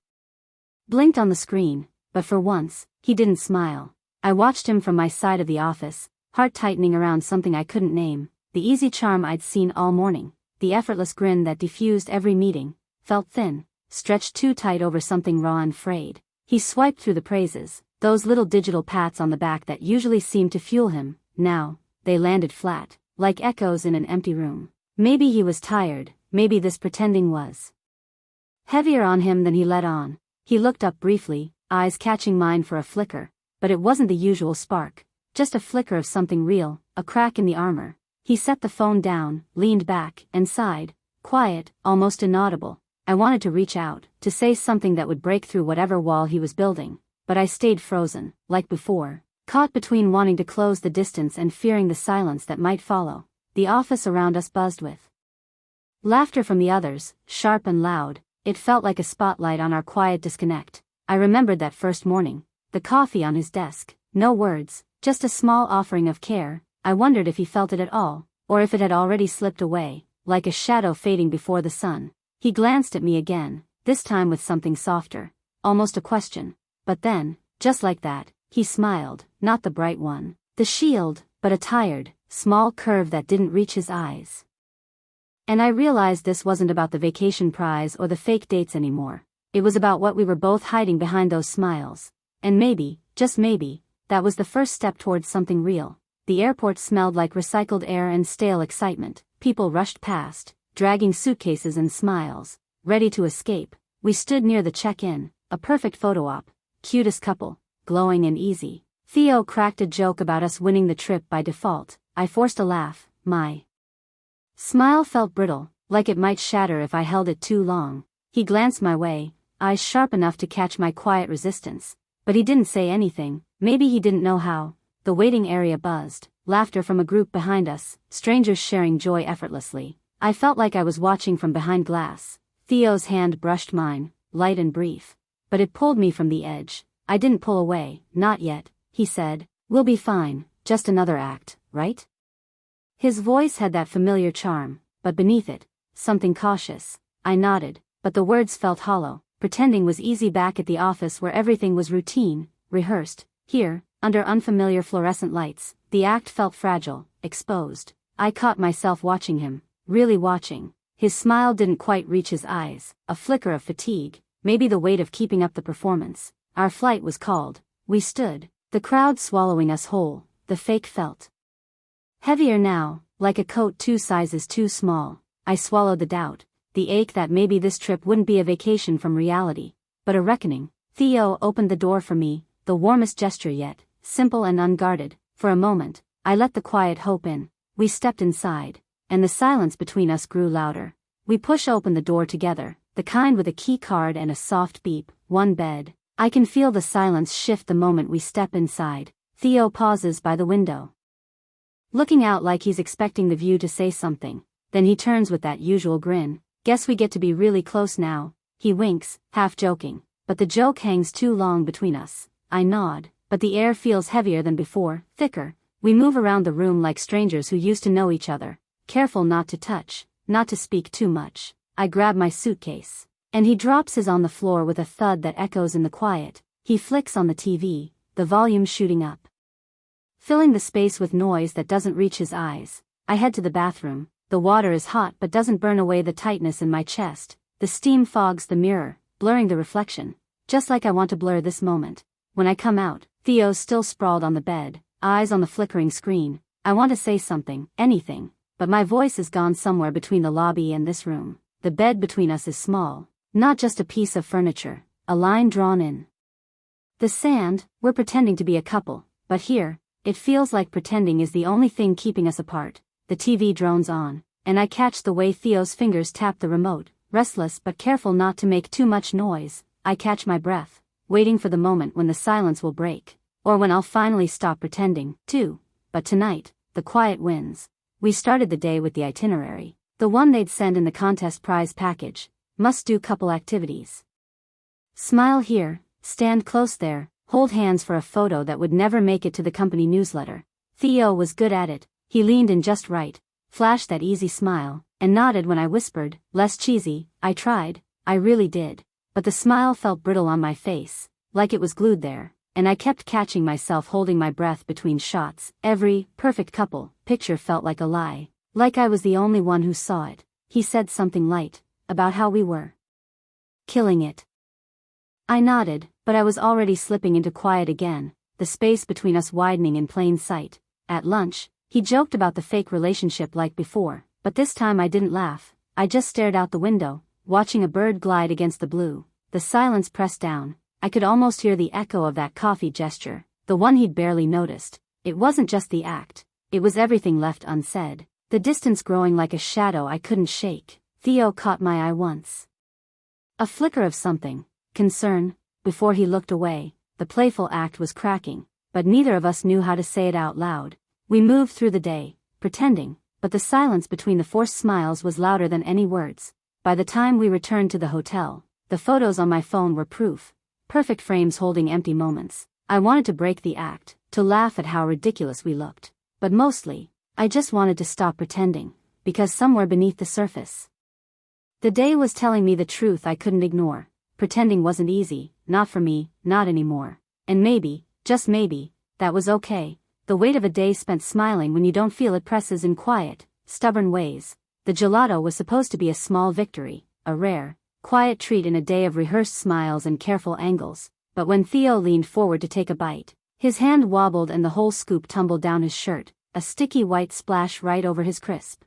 Blinked on the screen, but for once, he didn't smile. I watched him from my side of the office, heart tightening around something I couldn't name. The easy charm I'd seen all morning, the effortless grin that diffused every meeting, felt thin, stretched too tight over something raw and frayed. He swiped through the praises, those little digital pats on the back that usually seemed to fuel him. Now, they landed flat, like echoes in an empty room. Maybe he was tired, maybe this pretending was heavier on him than he let on. He looked up briefly, eyes catching mine for a flicker, but it wasn't the usual spark, just a flicker of something real, a crack in the armor. He set the phone down, leaned back, and sighed, quiet, almost inaudible. I wanted to reach out, to say something that would break through whatever wall he was building, but I stayed frozen, like before, caught between wanting to close the distance and fearing the silence that might follow. The office around us buzzed with laughter from the others, sharp and loud. It felt like a spotlight on our quiet disconnect. I remembered that first morning, the coffee on his desk, no words, just a small offering of care. I wondered if he felt it at all, or if it had already slipped away, like a shadow fading before the sun. He glanced at me again, this time with something softer, almost a question. But then, just like that, he smiled, not the bright one, the shield, but a tired, small curve that didn't reach his eyes. And I realized this wasn't about the vacation prize or the fake dates anymore. It was about what we were both hiding behind those smiles. And maybe, just maybe, that was the first step towards something real. The airport smelled like recycled air and stale excitement. People rushed past, dragging suitcases and smiles, ready to escape. We stood near the check-in, a perfect photo op, cutest couple, glowing and easy. Theo cracked a joke about us winning the trip by default. I forced a laugh. My smile felt brittle, like it might shatter if I held it too long. He glanced my way, eyes sharp enough to catch my quiet resistance. But he didn't say anything. Maybe he didn't know how. The waiting area buzzed, laughter from a group behind us, strangers sharing joy effortlessly. I felt like I was watching from behind glass. Theo's hand brushed mine, light and brief. But it pulled me from the edge. I didn't pull away. Not yet, he said. We'll be fine, just another act, right? His voice had that familiar charm, but beneath it, something cautious. I nodded, but the words felt hollow. Pretending was easy back at the office where everything was routine, rehearsed. Here, under unfamiliar fluorescent lights, the act felt fragile, exposed. I caught myself watching him, really watching. His smile didn't quite reach his eyes, a flicker of fatigue, maybe the weight of keeping up the performance. Our flight was called. We stood, the crowd swallowing us whole. The fake felt heavier now, like a coat 2 sizes too small. I swallowed the doubt, the ache that maybe this trip wouldn't be a vacation from reality, but a reckoning. Theo opened the door for me, the warmest gesture yet, simple and unguarded. For a moment, I let the quiet hope in. We stepped inside, and the silence between us grew louder. We push open the door together, the kind with a key card and a soft beep. One bed. I can feel the silence shift the moment we step inside. Theo pauses by the window, looking out like he's expecting the view to say something. Then he turns with that usual grin. Guess we get to be really close now. He winks, half joking, but the joke hangs too long between us. I nod, but the air feels heavier than before, thicker. We move around the room like strangers who used to know each other, careful not to touch, not to speak too much. I grab my suitcase, and he drops his on the floor with a thud that echoes in the quiet. He flicks on the TV, the volume shooting up, filling the space with noise that doesn't reach his eyes. I head to the bathroom. The water is hot but doesn't burn away the tightness in my chest. The steam fogs the mirror, blurring the reflection, just like I want to blur this moment. When I come out, Theo's still sprawled on the bed, eyes on the flickering screen. I want to say something, anything, but my voice is gone somewhere between the lobby and this room. The bed between us is small, not just a piece of furniture, a line drawn in the sand. We're pretending to be a couple, but here, it feels like pretending is the only thing keeping us apart. The TV drones on, and I catch the way Theo's fingers tap the remote, restless but careful not to make too much noise. I catch my breath, waiting for the moment when the silence will break, or when I'll finally stop pretending, too. But tonight, the quiet wins. We started the day with the itinerary, the one they'd send in the contest prize package. Must-do couple activities. Smile here, stand close there, hold hands for a photo that would never make it to the company newsletter. Theo was good at it. He leaned in just right, flashed that easy smile, and nodded when I whispered, less cheesy. I tried, I really did. but the smile felt brittle on my face, like it was glued there, and I kept catching myself holding my breath between shots. Every perfect couple picture felt like a lie, like I was the only one who saw it. He said something light, about how we were killing it. I nodded, but I was already slipping into quiet again, the space between us widening in plain sight. At lunch, he joked about the fake relationship like before, but this time I didn't laugh. I just stared out the window, watching a bird glide against the blue. The silence pressed down. I could almost hear the echo of that coffee gesture, the one he'd barely noticed. It wasn't just the act, it was everything left unsaid, the distance growing like a shadow I couldn't shake. Theo caught my eye once. A flicker of something, concern, before he looked away. The playful act was cracking, but neither of us knew how to say it out loud. We moved through the day, pretending, but the silence between the forced smiles was louder than any words. By the time we returned to the hotel, the photos on my phone were proof. Perfect frames holding empty moments. I wanted to break the act, to laugh at how ridiculous we looked. But mostly, I just wanted to stop pretending, because somewhere beneath the surface, the day was telling me the truth I couldn't ignore. Pretending wasn't easy, not for me, not anymore. And maybe, just maybe, that was okay. The weight of a day spent smiling when you don't feel it presses in quiet, stubborn ways. The gelato was supposed to be a small victory, a rare, quiet treat in a day of rehearsed smiles and careful angles. But when Theo leaned forward to take a bite, his hand wobbled and the whole scoop tumbled down his shirt, a sticky white splash right over his crisp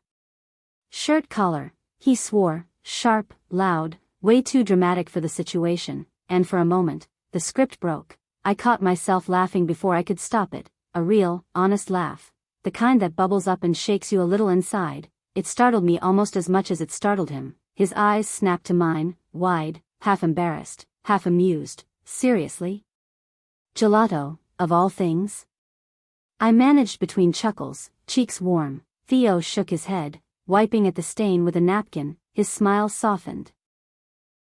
shirt collar. He swore, sharp, loud, way too dramatic for the situation, and for a moment, the script broke. I caught myself laughing before I could stop it, a real, honest laugh, the kind that bubbles up and shakes you a little inside. It startled me almost as much as it startled him. His eyes snapped to mine, wide, half embarrassed, half amused. Seriously? Gelato, of all things? I managed between chuckles, cheeks warm. Theo shook his head, wiping at the stain with a napkin. His smile softened,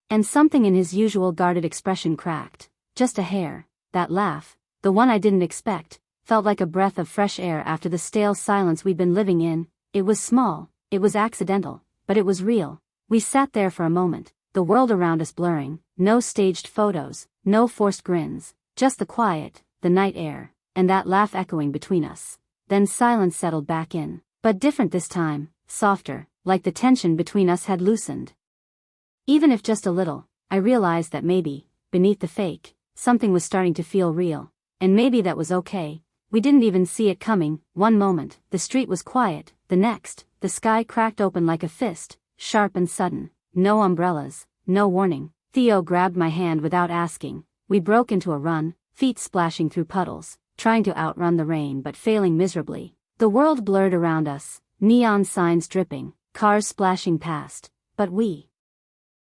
and something in his usual guarded expression cracked, just a hair. That laugh, the one I didn't expect, felt like a breath of fresh air after the stale silence we'd been living in. It was small, it was accidental, but it was real. We sat there for a moment, the world around us blurring, no staged photos, no forced grins, just the quiet, the night air, and that laugh echoing between us. Then silence settled back in, but different this time, softer, like the tension between us had loosened. Even if just a little, I realized that maybe, beneath the fake, something was starting to feel real. And maybe that was okay. We didn't even see it coming. One moment, the street was quiet. The next, the sky cracked open like a fist, sharp and sudden. No umbrellas, no warning. Theo grabbed my hand without asking. We broke into a run, feet splashing through puddles, trying to outrun the rain but failing miserably. The world blurred around us, neon signs dripping, cars splashing past, but we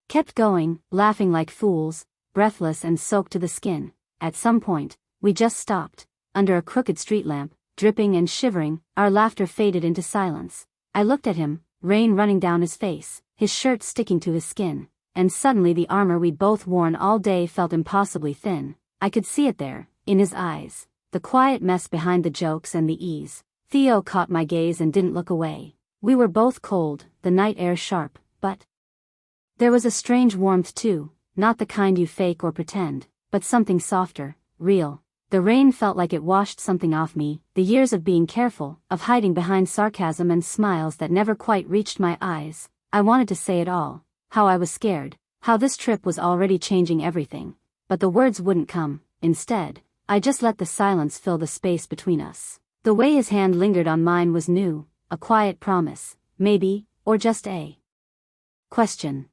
kept going, laughing like fools, breathless and soaked to the skin. At some point, we just stopped, under a crooked street lamp, dripping and shivering. Our laughter faded into silence. I looked at him, rain running down his face, his shirt sticking to his skin, and suddenly the armor we'd both worn all day felt impossibly thin. I could see it there, in his eyes, the quiet mess behind the jokes and the ease. Theo caught my gaze and didn't look away. We were both cold, the night air sharp, but there was a strange warmth too, not the kind you fake or pretend, but something softer, real. The rain felt like it washed something off me, the years of being careful, of hiding behind sarcasm and smiles that never quite reached my eyes. I wanted to say it all, how I was scared, how this trip was already changing everything, but the words wouldn't come. Instead, I just let the silence fill the space between us. The way his hand lingered on mine was new, a quiet promise, maybe, or just a question.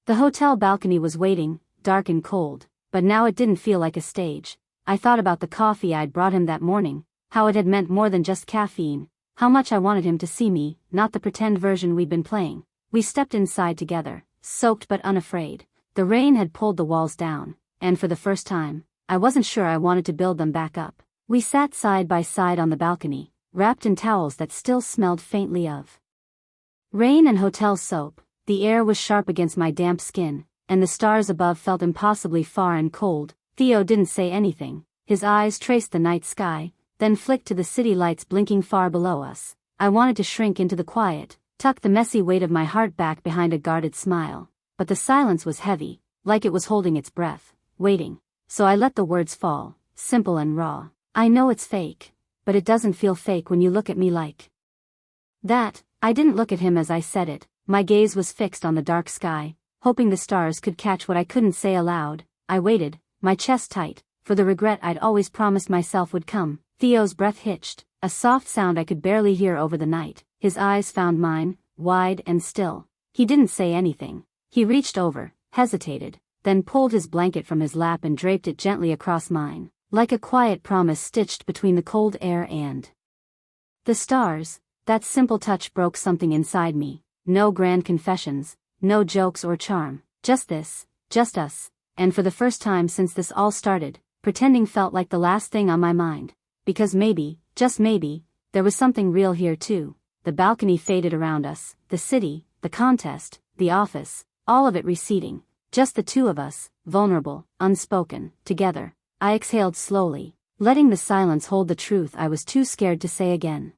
The hotel balcony was waiting, dark and cold, but now it didn't feel like a stage. I thought about the coffee I'd brought him that morning, how it had meant more than just caffeine, how much I wanted him to see me, not the pretend version we'd been playing. We stepped inside together, soaked but unafraid. The rain had pulled the walls down, and for the first time, I wasn't sure I wanted to build them back up. We sat side by side on the balcony, wrapped in towels that still smelled faintly of rain and hotel soap. The air was sharp against my damp skin, and the stars above felt impossibly far and cold. Theo didn't say anything. His eyes traced the night sky, then flicked to the city lights blinking far below us. I wanted to shrink into the quiet, tuck the messy weight of my heart back behind a guarded smile. But the silence was heavy, like it was holding its breath, waiting. So I let the words fall, simple and raw. I know it's fake, but it doesn't feel fake when you look at me like that. I didn't look at him as I said it, my gaze was fixed on the dark sky, hoping the stars could catch what I couldn't say aloud. I waited, my chest tight, for the regret I'd always promised myself would come. Theo's breath hitched, a soft sound I could barely hear over the night. His eyes found mine, wide and still. He didn't say anything. He reached over, hesitated, then pulled his blanket from his lap and draped it gently across mine, like a quiet promise stitched between the cold air and the stars. That simple touch broke something inside me. No grand confessions, no jokes or charm, just this, just us. And for the first time since this all started, pretending felt like the last thing on my mind. Because maybe, just maybe, there was something real here too. The balcony faded around us, the city, the contest, the office, all of it receding. Just the two of us, vulnerable, unspoken, together. I exhaled slowly, letting the silence hold the truth I was too scared to say again.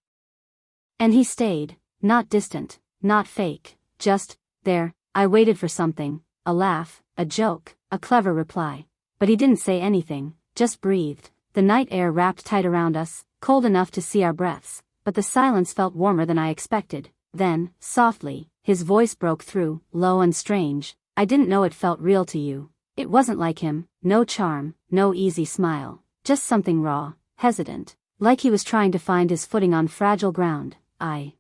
And he stayed, not distant, not fake, just there. I waited for something, a laugh, a joke, a clever reply. But he didn't say anything, just breathed. The night air wrapped tight around us, cold enough to see our breaths, but the silence felt warmer than I expected. Then, softly, his voice broke through, low and strange. I didn't know it felt real to you. It wasn't like him, no charm, no easy smile, just something raw, hesitant, like he was trying to find his footing on fragile ground. I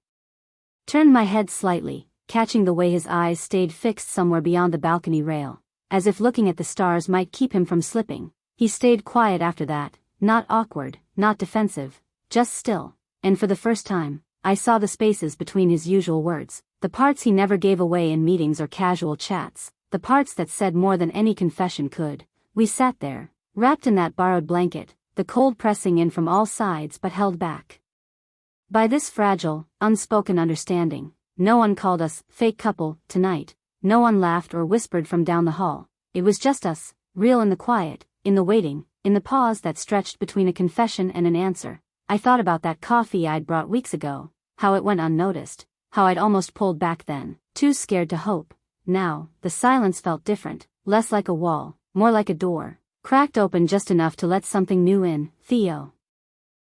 turned my head slightly, catching the way his eyes stayed fixed somewhere beyond the balcony rail, as if looking at the stars might keep him from slipping. He stayed quiet after that, not awkward, not defensive, just still, and for the first time, I saw the spaces between his usual words, the parts he never gave away in meetings or casual chats, the parts that said more than any confession could. We sat there, wrapped in that borrowed blanket, the cold pressing in from all sides but held back by this fragile, unspoken understanding. No one called us fake couple tonight, no one laughed or whispered from down the hall. It was just us, real in the quiet, in the waiting, in the pause that stretched between a confession and an answer. I thought about that coffee I'd brought weeks ago, how it went unnoticed, how I'd almost pulled back then, too scared to hope. Now, the silence felt different, less like a wall, more like a door, cracked open just enough to let something new in. Theo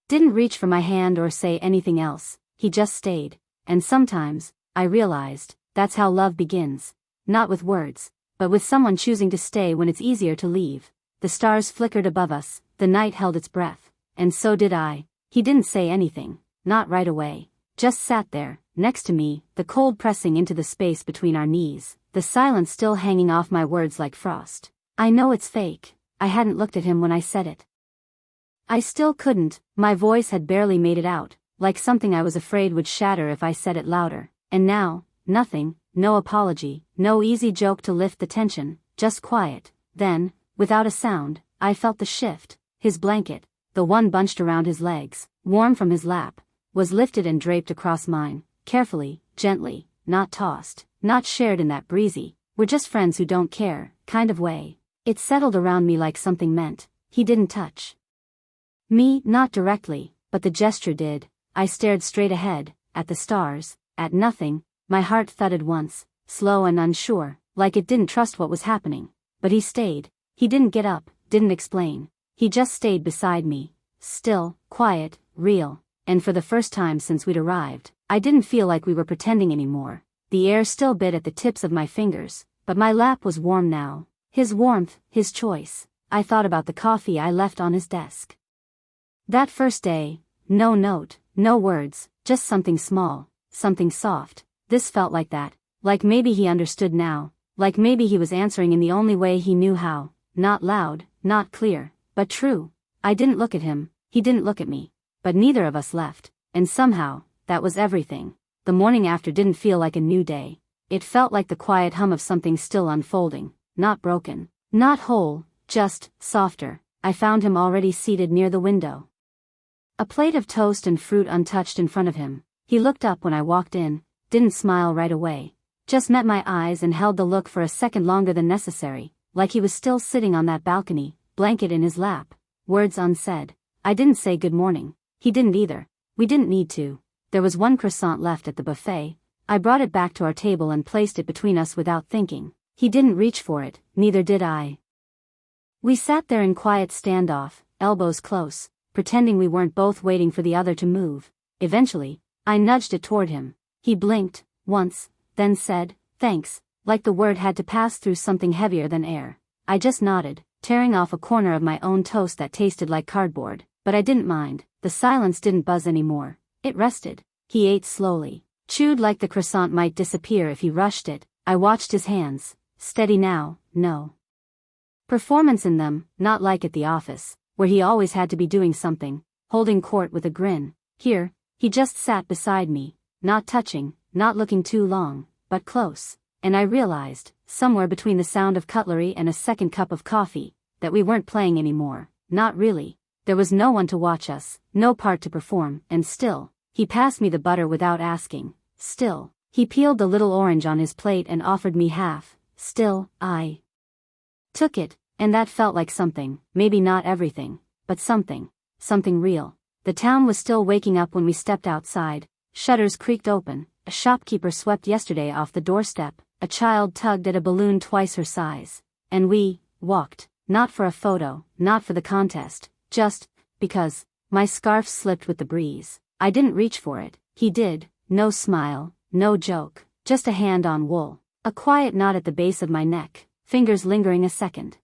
didn't reach for my hand or say anything else, he just stayed. And sometimes, I realized, that's how love begins. Not with words, but with someone choosing to stay when it's easier to leave. The stars flickered above us, the night held its breath, and so did I. He didn't say anything, not right away, just sat there, next to me, the cold pressing into the space between our knees, the silence still hanging off my words like frost. I know it's fake. I hadn't looked at him when I said it. I still couldn't, my voice had barely made it out, like something I was afraid would shatter if I said it louder. And now, nothing, no apology, no easy joke to lift the tension, just quiet. Then, without a sound, I felt the shift. His blanket, the one bunched around his legs, warm from his lap, was lifted and draped across mine, carefully, gently, not tossed, not shared in that breezy, we're just friends who don't care, kind of way. It settled around me like something meant. He didn't touch me, not directly, but the gesture did. I stared straight ahead, at the stars, at nothing. My heart thudded once, slow and unsure, like it didn't trust what was happening. But he stayed. He didn't get up, didn't explain. He just stayed beside me, still, quiet, real. And for the first time since we'd arrived, I didn't feel like we were pretending anymore. The air still bit at the tips of my fingers, but my lap was warm now. His warmth, his choice. I thought about the coffee I left on his desk that first day. No note, no words, just something small, something soft. This felt like that, like maybe he understood now, like maybe he was answering in the only way he knew how, not loud, not clear, but true. I didn't look at him, he didn't look at me, but neither of us left, and somehow, that was everything. The morning after didn't feel like a new day. It felt like the quiet hum of something still unfolding, not broken, not whole, just softer. I found him already seated near the window, a plate of toast and fruit untouched in front of him. He looked up when I walked in, didn't smile right away, just met my eyes and held the look for a second longer than necessary, like he was still sitting on that balcony, blanket in his lap, words unsaid. I didn't say good morning. He didn't either. We didn't need to. There was one croissant left at the buffet. I brought it back to our table and placed it between us without thinking. He didn't reach for it, neither did I. We sat there in quiet standoff, elbows close, pretending we weren't both waiting for the other to move. Eventually, I nudged it toward him. He blinked, once, then said, "Thanks," like the word had to pass through something heavier than air. I just nodded, tearing off a corner of my own toast that tasted like cardboard, but I didn't mind. The silence didn't buzz anymore. It rested. He ate slowly, chewed like the croissant might disappear if he rushed it. I watched his hands, steady now, no performance in them, not like at the office, where he always had to be doing something, holding court with a grin. Here, he just sat beside me, not touching, not looking too long, but close, and I realized, somewhere between the sound of cutlery and a second cup of coffee, that we weren't playing anymore. Not really. There was no one to watch us, no part to perform, and still, he passed me the butter without asking. Still, he peeled the little orange on his plate and offered me half. Still, I took it, and that felt like something, maybe not everything, but something real. The town was still waking up when we stepped outside. Shutters creaked open, a shopkeeper swept yesterday off the doorstep, a child tugged at a balloon twice her size, and we walked, not for a photo, not for the contest, just because. My scarf slipped with the breeze. I didn't reach for it, he did. No smile, no joke, just a hand on wool, a quiet knot at the base of my neck, fingers lingering a second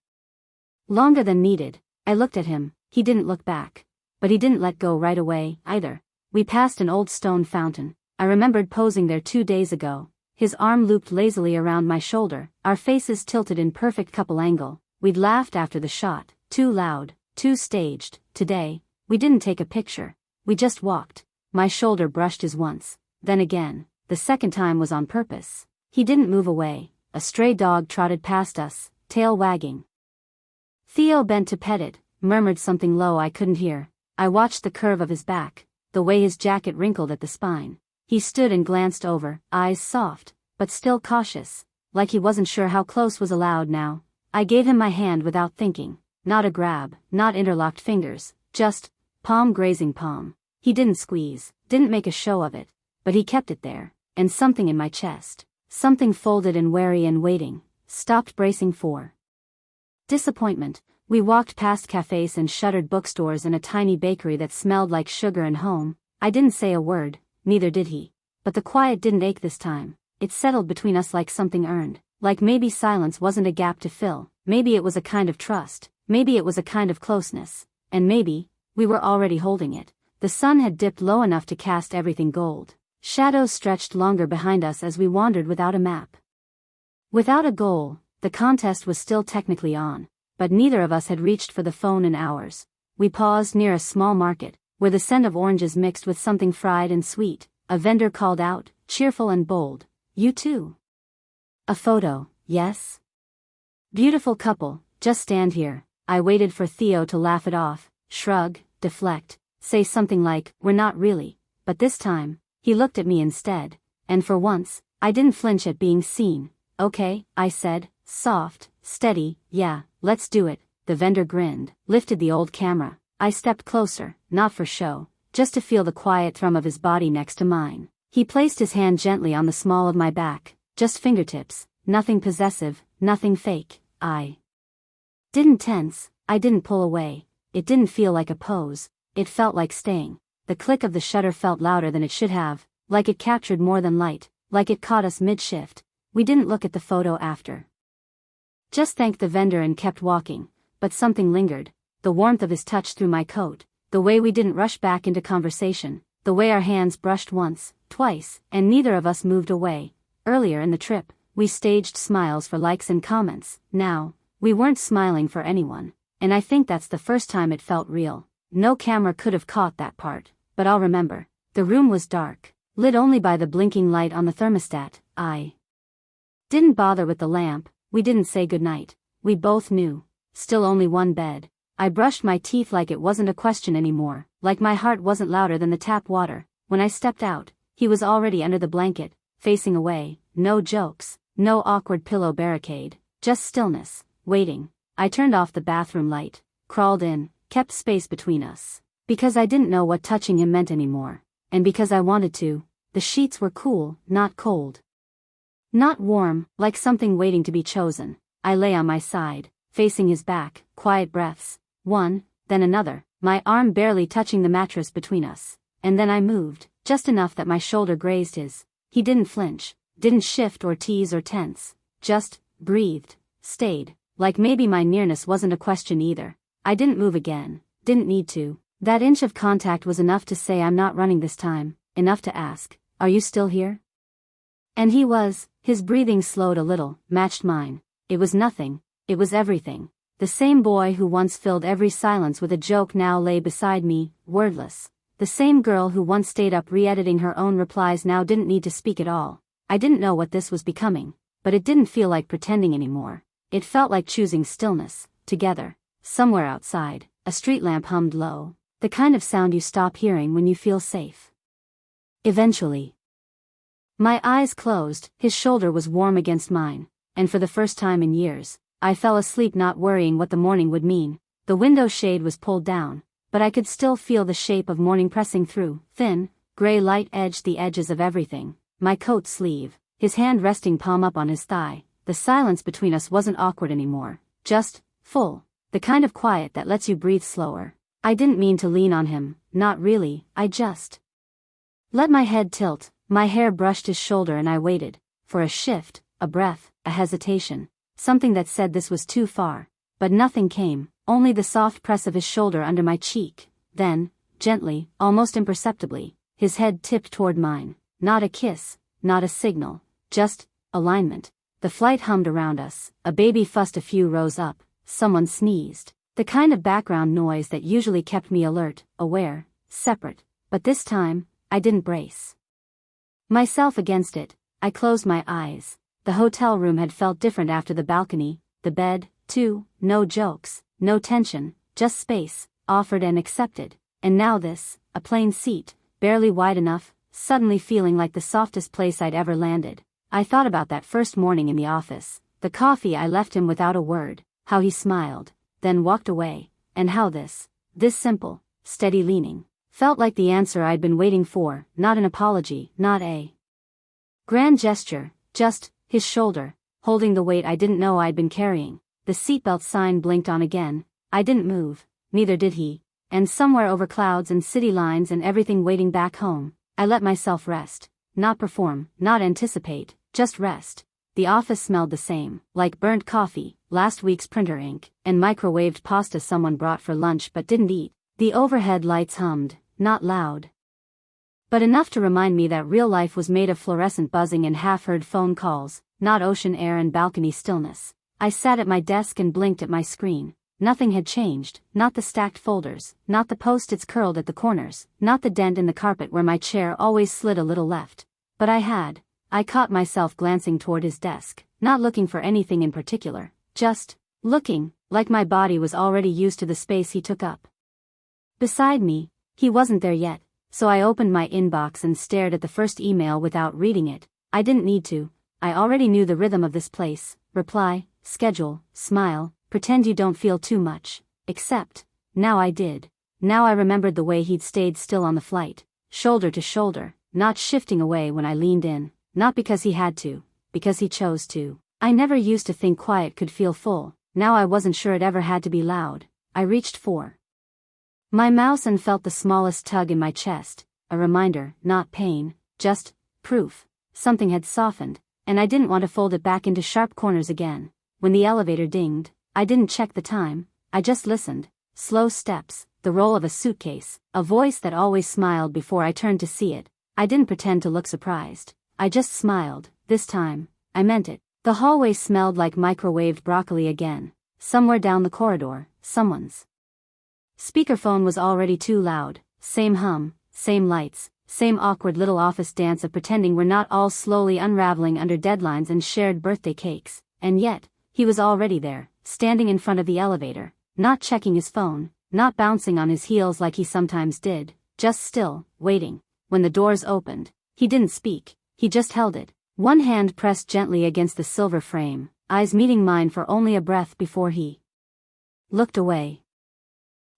longer than needed. I looked at him. He didn't look back, but he didn't let go right away, either. We passed an old stone fountain. I remembered posing there 2 days ago, his arm looped lazily around my shoulder, our faces tilted in perfect couple angle. We'd laughed after the shot, too loud, too staged. Today, we didn't take a picture, we just walked. My shoulder brushed his once, then again. The second time was on purpose. He didn't move away. A stray dog trotted past us, tail wagging. Theo bent to pet it, murmured something low I couldn't hear. I watched the curve of his back, the way his jacket wrinkled at the spine. He stood and glanced over, eyes soft, but still cautious, like he wasn't sure how close was allowed now. I gave him my hand without thinking. Not a grab, not interlocked fingers, just palm grazing palm. He didn't squeeze, didn't make a show of it, but he kept it there, and something in my chest, something folded and wary and waiting, stopped bracing for disappointment. We walked past cafes and shuttered bookstores and a tiny bakery that smelled like sugar and home. I didn't say a word, neither did he. But the quiet didn't ache this time. It settled between us like something earned, like maybe silence wasn't a gap to fill, maybe it was a kind of trust, maybe it was a kind of closeness, and maybe we were already holding it. The sun had dipped low enough to cast everything gold. Shadows stretched longer behind us as we wandered without a map. Without a goal. The contest was still technically on, but neither of us had reached for the phone in hours. We paused near a small market, where the scent of oranges mixed with something fried and sweet. A vendor called out, cheerful and bold, "You too?" "A photo, yes?" "Beautiful couple, just stand here." I waited for Theo to laugh it off, shrug, deflect, say something like, "We're not really," but this time, he looked at me instead, and for once, I didn't flinch at being seen. "Okay," I said, soft, steady, "Yeah, let's do it." The vendor grinned, lifted the old camera. I stepped closer, not for show, just to feel the quiet thrum of his body next to mine. He placed his hand gently on the small of my back, just fingertips, nothing possessive, nothing fake. I didn't tense, I didn't pull away. It didn't feel like a pose, it felt like staying. The click of the shutter felt louder than it should have, like it captured more than light, like it caught us mid-shift. We didn't look at the photo after. Just thanked the vendor and kept walking, but something lingered, the warmth of his touch through my coat, the way we didn't rush back into conversation, the way our hands brushed once, twice, and neither of us moved away. Earlier in the trip, we staged smiles for likes and comments. Now, we weren't smiling for anyone, and I think that's the first time it felt real. No camera could have caught that part, but I'll remember. The room was dark, lit only by the blinking light on the thermostat. I didn't bother with the lamp. We didn't say goodnight. We both knew. Still only one bed. I brushed my teeth like it wasn't a question anymore, like my heart wasn't louder than the tap water. When I stepped out, he was already under the blanket, facing away. No jokes, no awkward pillow barricade, just stillness, waiting. I turned off the bathroom light, crawled in, kept space between us. Because I didn't know what touching him meant anymore, and because I wanted to. The sheets were cool, not cold. Not warm, like something waiting to be chosen. I lay on my side, facing his back, quiet breaths, one, then another, my arm barely touching the mattress between us. And then I moved, just enough that my shoulder grazed his. He didn't flinch, didn't shift or tease or tense, just breathed, stayed, like maybe my nearness wasn't a question either. I didn't move again, didn't need to. That inch of contact was enough to say I'm not running this time, enough to ask, are you still here? And he was. His breathing slowed a little, matched mine. It was nothing, it was everything. The same boy who once filled every silence with a joke now lay beside me, wordless. The same girl who once stayed up re-editing her own replies now didn't need to speak at all. I didn't know what this was becoming, but it didn't feel like pretending anymore. It felt like choosing stillness, together. Somewhere outside, a street lamp hummed low, the kind of sound you stop hearing when you feel safe. Eventually, my eyes closed, his shoulder was warm against mine, and for the first time in years, I fell asleep not worrying what the morning would mean. The window shade was pulled down, but I could still feel the shape of morning pressing through. Thin, gray light edged the edges of everything. My coat sleeve, his hand resting palm up on his thigh. The silence between us wasn't awkward anymore, just full, the kind of quiet that lets you breathe slower. I didn't mean to lean on him, not really, I just let my head tilt. My hair brushed his shoulder and I waited, for a shift, a breath, a hesitation, something that said this was too far. But nothing came, only the soft press of his shoulder under my cheek. Then, gently, almost imperceptibly, his head tipped toward mine. Not a kiss, not a signal, just alignment. The flight hummed around us, a baby fussed a few rows up, someone sneezed. The kind of background noise that usually kept me alert, aware, separate. But this time, I didn't brace myself against it. I closed my eyes. The hotel room had felt different after the balcony, the bed, too, no jokes, no tension, just space, offered and accepted. And now this, a plain seat, barely wide enough, suddenly feeling like the softest place I'd ever landed. I thought about that first morning in the office, the coffee I left him without a word, how he smiled, then walked away, and how this simple, steady leaning, felt like the answer I'd been waiting for, not an apology, not a grand gesture, just his shoulder, holding the weight I didn't know I'd been carrying. The seatbelt sign blinked on again. I didn't move, neither did he, and somewhere over clouds and city lines and everything waiting back home, I let myself rest, not perform, not anticipate, just rest. The office smelled the same, like burnt coffee, last week's printer ink, and microwaved pasta someone brought for lunch but didn't eat. The overhead lights hummed, not loud, but enough to remind me that real life was made of fluorescent buzzing and half-heard phone calls, not ocean air and balcony stillness. I sat at my desk and blinked at my screen. Nothing had changed, not the stacked folders, not the post-its curled at the corners, not the dent in the carpet where my chair always slid a little left. But I caught myself glancing toward his desk, not looking for anything in particular, just looking, like my body was already used to the space he took up. Beside me, he wasn't there yet, so I opened my inbox and stared at the first email without reading it. I didn't need to. I already knew the rhythm of this place. Reply, schedule, smile, pretend you don't feel too much. Except, now I did. Now I remembered the way he'd stayed still on the flight, shoulder to shoulder, not shifting away when I leaned in, not because he had to, because he chose to. I never used to think quiet could feel full. Now I wasn't sure it ever had to be loud. I reached for my mouse and felt the smallest tug in my chest, a reminder, not pain, just proof. Something had softened, and I didn't want to fold it back into sharp corners again. When the elevator dinged, I didn't check the time, I just listened. Slow steps, the roll of a suitcase, a voice that always smiled before I turned to see it. I didn't pretend to look surprised. I just smiled. This time, I meant it. The hallway smelled like microwaved broccoli again. Somewhere down the corridor, someone's speakerphone was already too loud. Same hum, same lights, same awkward little office dance of pretending we're not all slowly unraveling under deadlines and shared birthday cakes. And yet, he was already there, standing in front of the elevator, not checking his phone, not bouncing on his heels like he sometimes did, just still, waiting. When the doors opened, he didn't speak, he just held it. One hand pressed gently against the silver frame, eyes meeting mine for only a breath before he looked away.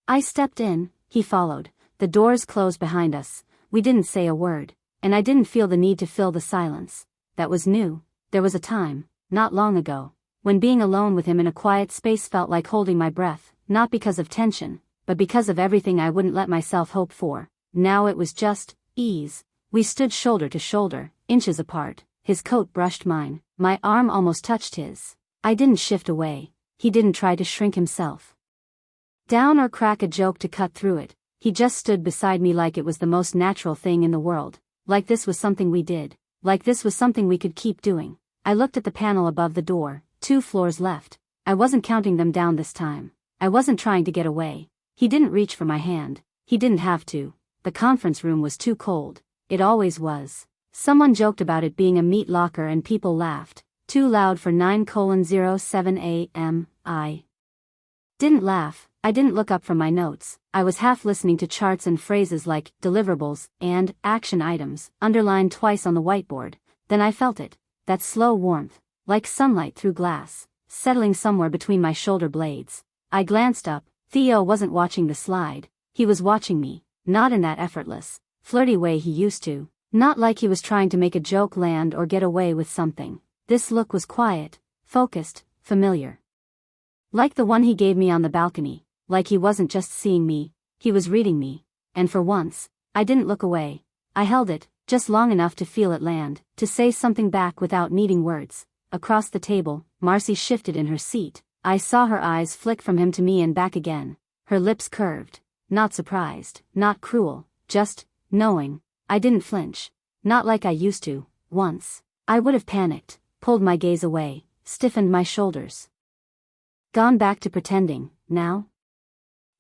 I stepped in, he followed. The doors closed behind us. We didn't say a word, and I didn't feel the need to fill the silence. That was new. There was a time, not long ago, when being alone with him in a quiet space felt like holding my breath, not because of tension, but because of everything I wouldn't let myself hope for. Now it was just ease. We stood shoulder to shoulder, inches apart. His coat brushed mine, my arm almost touched his. I didn't shift away. He didn't try to shrink himself down or crack a joke to cut through it. He just stood beside me like it was the most natural thing in the world. Like this was something we did. Like this was something we could keep doing. I looked at the panel above the door. 2 floors left. I wasn't counting them down this time. I wasn't trying to get away. He didn't reach for my hand. He didn't have to. The conference room was too cold. It always was. Someone joked about it being a meat locker and people laughed. Too loud for 9:07 a.m. I didn't laugh. I didn't look up from my notes. I was half listening to charts and phrases like deliverables and action items underlined twice on the whiteboard. Then I felt it. That slow warmth, like sunlight through glass, settling somewhere between my shoulder blades. I glanced up. Theo wasn't watching the slide. He was watching me, not in that effortless, flirty way he used to. Not like he was trying to make a joke land or get away with something. This look was quiet, focused, familiar. Like the one he gave me on the balcony. Like he wasn't just seeing me, he was reading me. And for once, I didn't look away. I held it, just long enough to feel it land, to say something back without needing words. Across the table, Marcy shifted in her seat. I saw her eyes flick from him to me and back again. Her lips curved. Not surprised, not cruel, just knowing. I didn't flinch. Not like I used to, once. I would have panicked, pulled my gaze away, stiffened my shoulders. Gone back to pretending, now?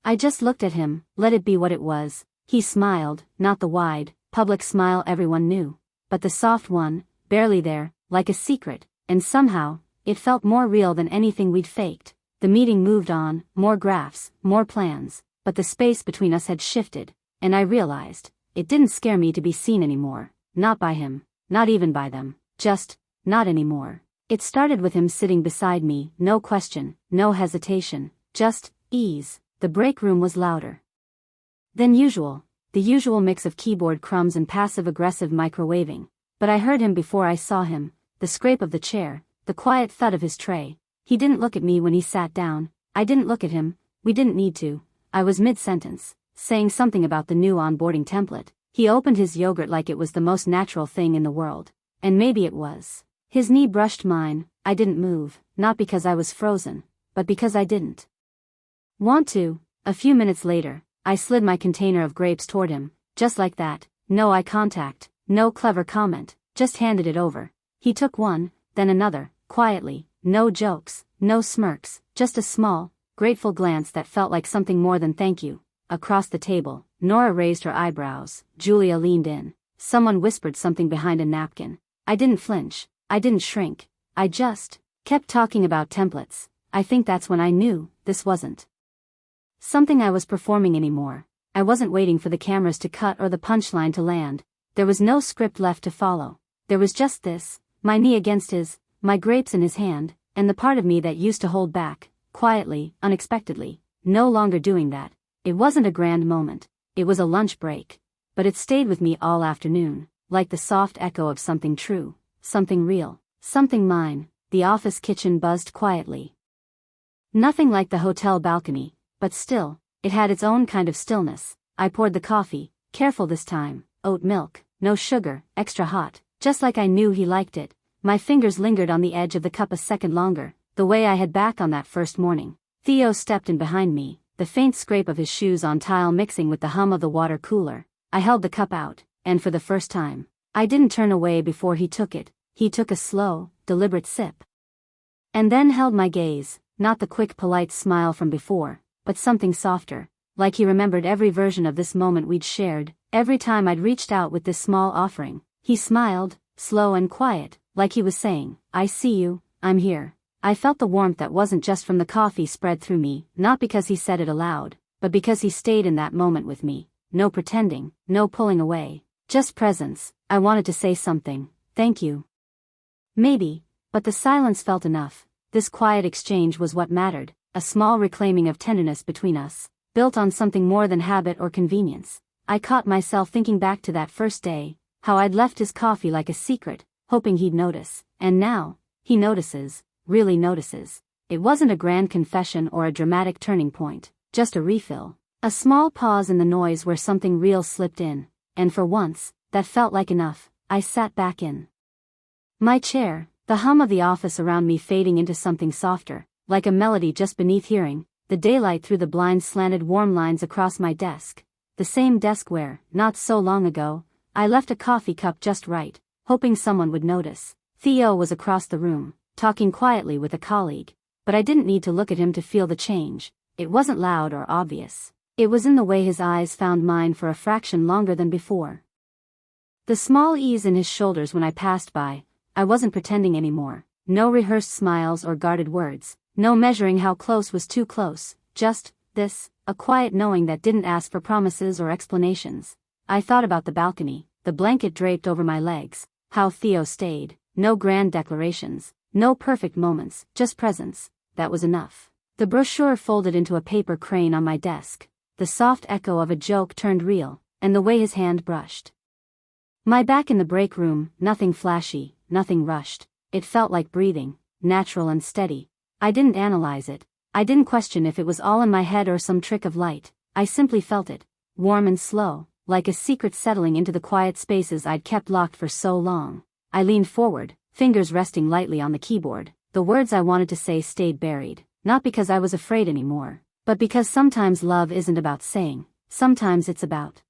I just looked at him, let it be what it was. He smiled, not the wide, public smile everyone knew, but the soft one, barely there, like a secret, and somehow, it felt more real than anything we'd faked. The meeting moved on, more graphs, more plans, but the space between us had shifted, and I realized, it didn't scare me to be seen anymore, not by him, not even by them, just, not anymore. It started with him sitting beside me, no question, no hesitation, just ease. The break room was louder than usual, the usual mix of keyboard crumbs and passive-aggressive microwaving, but I heard him before I saw him, the scrape of the chair, the quiet thud of his tray. He didn't look at me when he sat down, I didn't look at him, we didn't need to. I was mid-sentence, saying something about the new onboarding template. He opened his yogurt like it was the most natural thing in the world, and maybe it was. His knee brushed mine. I didn't move, not because I was frozen, but because I didn't want to. A few minutes later, I slid my container of grapes toward him, just like that, no eye contact, no clever comment, just handed it over. He took one, then another, quietly, no jokes, no smirks, just a small, grateful glance that felt like something more than thank you. Across the table, Nora raised her eyebrows, Julia leaned in, someone whispered something behind a napkin. I didn't flinch, I didn't shrink, I just kept talking about templates. I think that's when I knew, this wasn't something I was performing anymore. I wasn't waiting for the cameras to cut or the punchline to land. There was no script left to follow. There was just this, my knee against his, my grapes in his hand, and the part of me that used to hold back, quietly, unexpectedly, no longer doing that. It wasn't a grand moment. It was a lunch break. But it stayed with me all afternoon, like the soft echo of something true, something real, something mine. The office kitchen buzzed quietly. Nothing like the hotel balcony, but still, it had its own kind of stillness. I poured the coffee, careful this time, oat milk, no sugar, extra hot, just like I knew he liked it. My fingers lingered on the edge of the cup a second longer, the way I had back on that first morning. Theo stepped in behind me, the faint scrape of his shoes on tile mixing with the hum of the water cooler. I held the cup out, and for the first time, I didn't turn away before he took it. He took a slow, deliberate sip. And then held my gaze, not the quick polite smile from before, but something softer, like he remembered every version of this moment we'd shared, every time I'd reached out with this small offering. He smiled, slow and quiet, like he was saying, I see you, I'm here. I felt the warmth that wasn't just from the coffee spread through me, not because he said it aloud, but because he stayed in that moment with me. No pretending, no pulling away, just presence. I wanted to say something, thank you. Maybe, but the silence felt enough. This quiet exchange was what mattered, a small reclaiming of tenderness between us, built on something more than habit or convenience. I caught myself thinking back to that first day, how I'd left his coffee like a secret, hoping he'd notice, And now, he notices, really notices. It wasn't a grand confession or a dramatic turning point, just a refill. A small pause in the noise where something real slipped in, and for once, that felt like enough. I sat back in my chair, the hum of the office around me fading into something softer, like a melody just beneath hearing. The daylight through the blinds slanted warm lines across my desk. The same desk where, not so long ago, I left a coffee cup just right, hoping someone would notice. Theo was across the room, talking quietly with a colleague, but I didn't need to look at him to feel the change. It wasn't loud or obvious. It was in the way his eyes found mine for a fraction longer than before. The small ease in his shoulders when I passed by. I wasn't pretending anymore. No rehearsed smiles or guarded words. No measuring how close was too close. Just this, a quiet knowing that didn't ask for promises or explanations. I thought about the balcony, the blanket draped over my legs, how Theo stayed. No grand declarations, no perfect moments, just presence. That was enough. The brochure folded into a paper crane on my desk. The soft echo of a joke turned real, and the way his hand brushed my back in the break room. Nothing flashy, nothing rushed. It felt like breathing, natural and steady. I didn't analyze it. I didn't question if it was all in my head or some trick of light. I simply felt it, warm and slow, like a secret settling into the quiet spaces I'd kept locked for so long. I leaned forward, fingers resting lightly on the keyboard. The words I wanted to say stayed buried, not because I was afraid anymore, but because sometimes love isn't about saying, sometimes it's about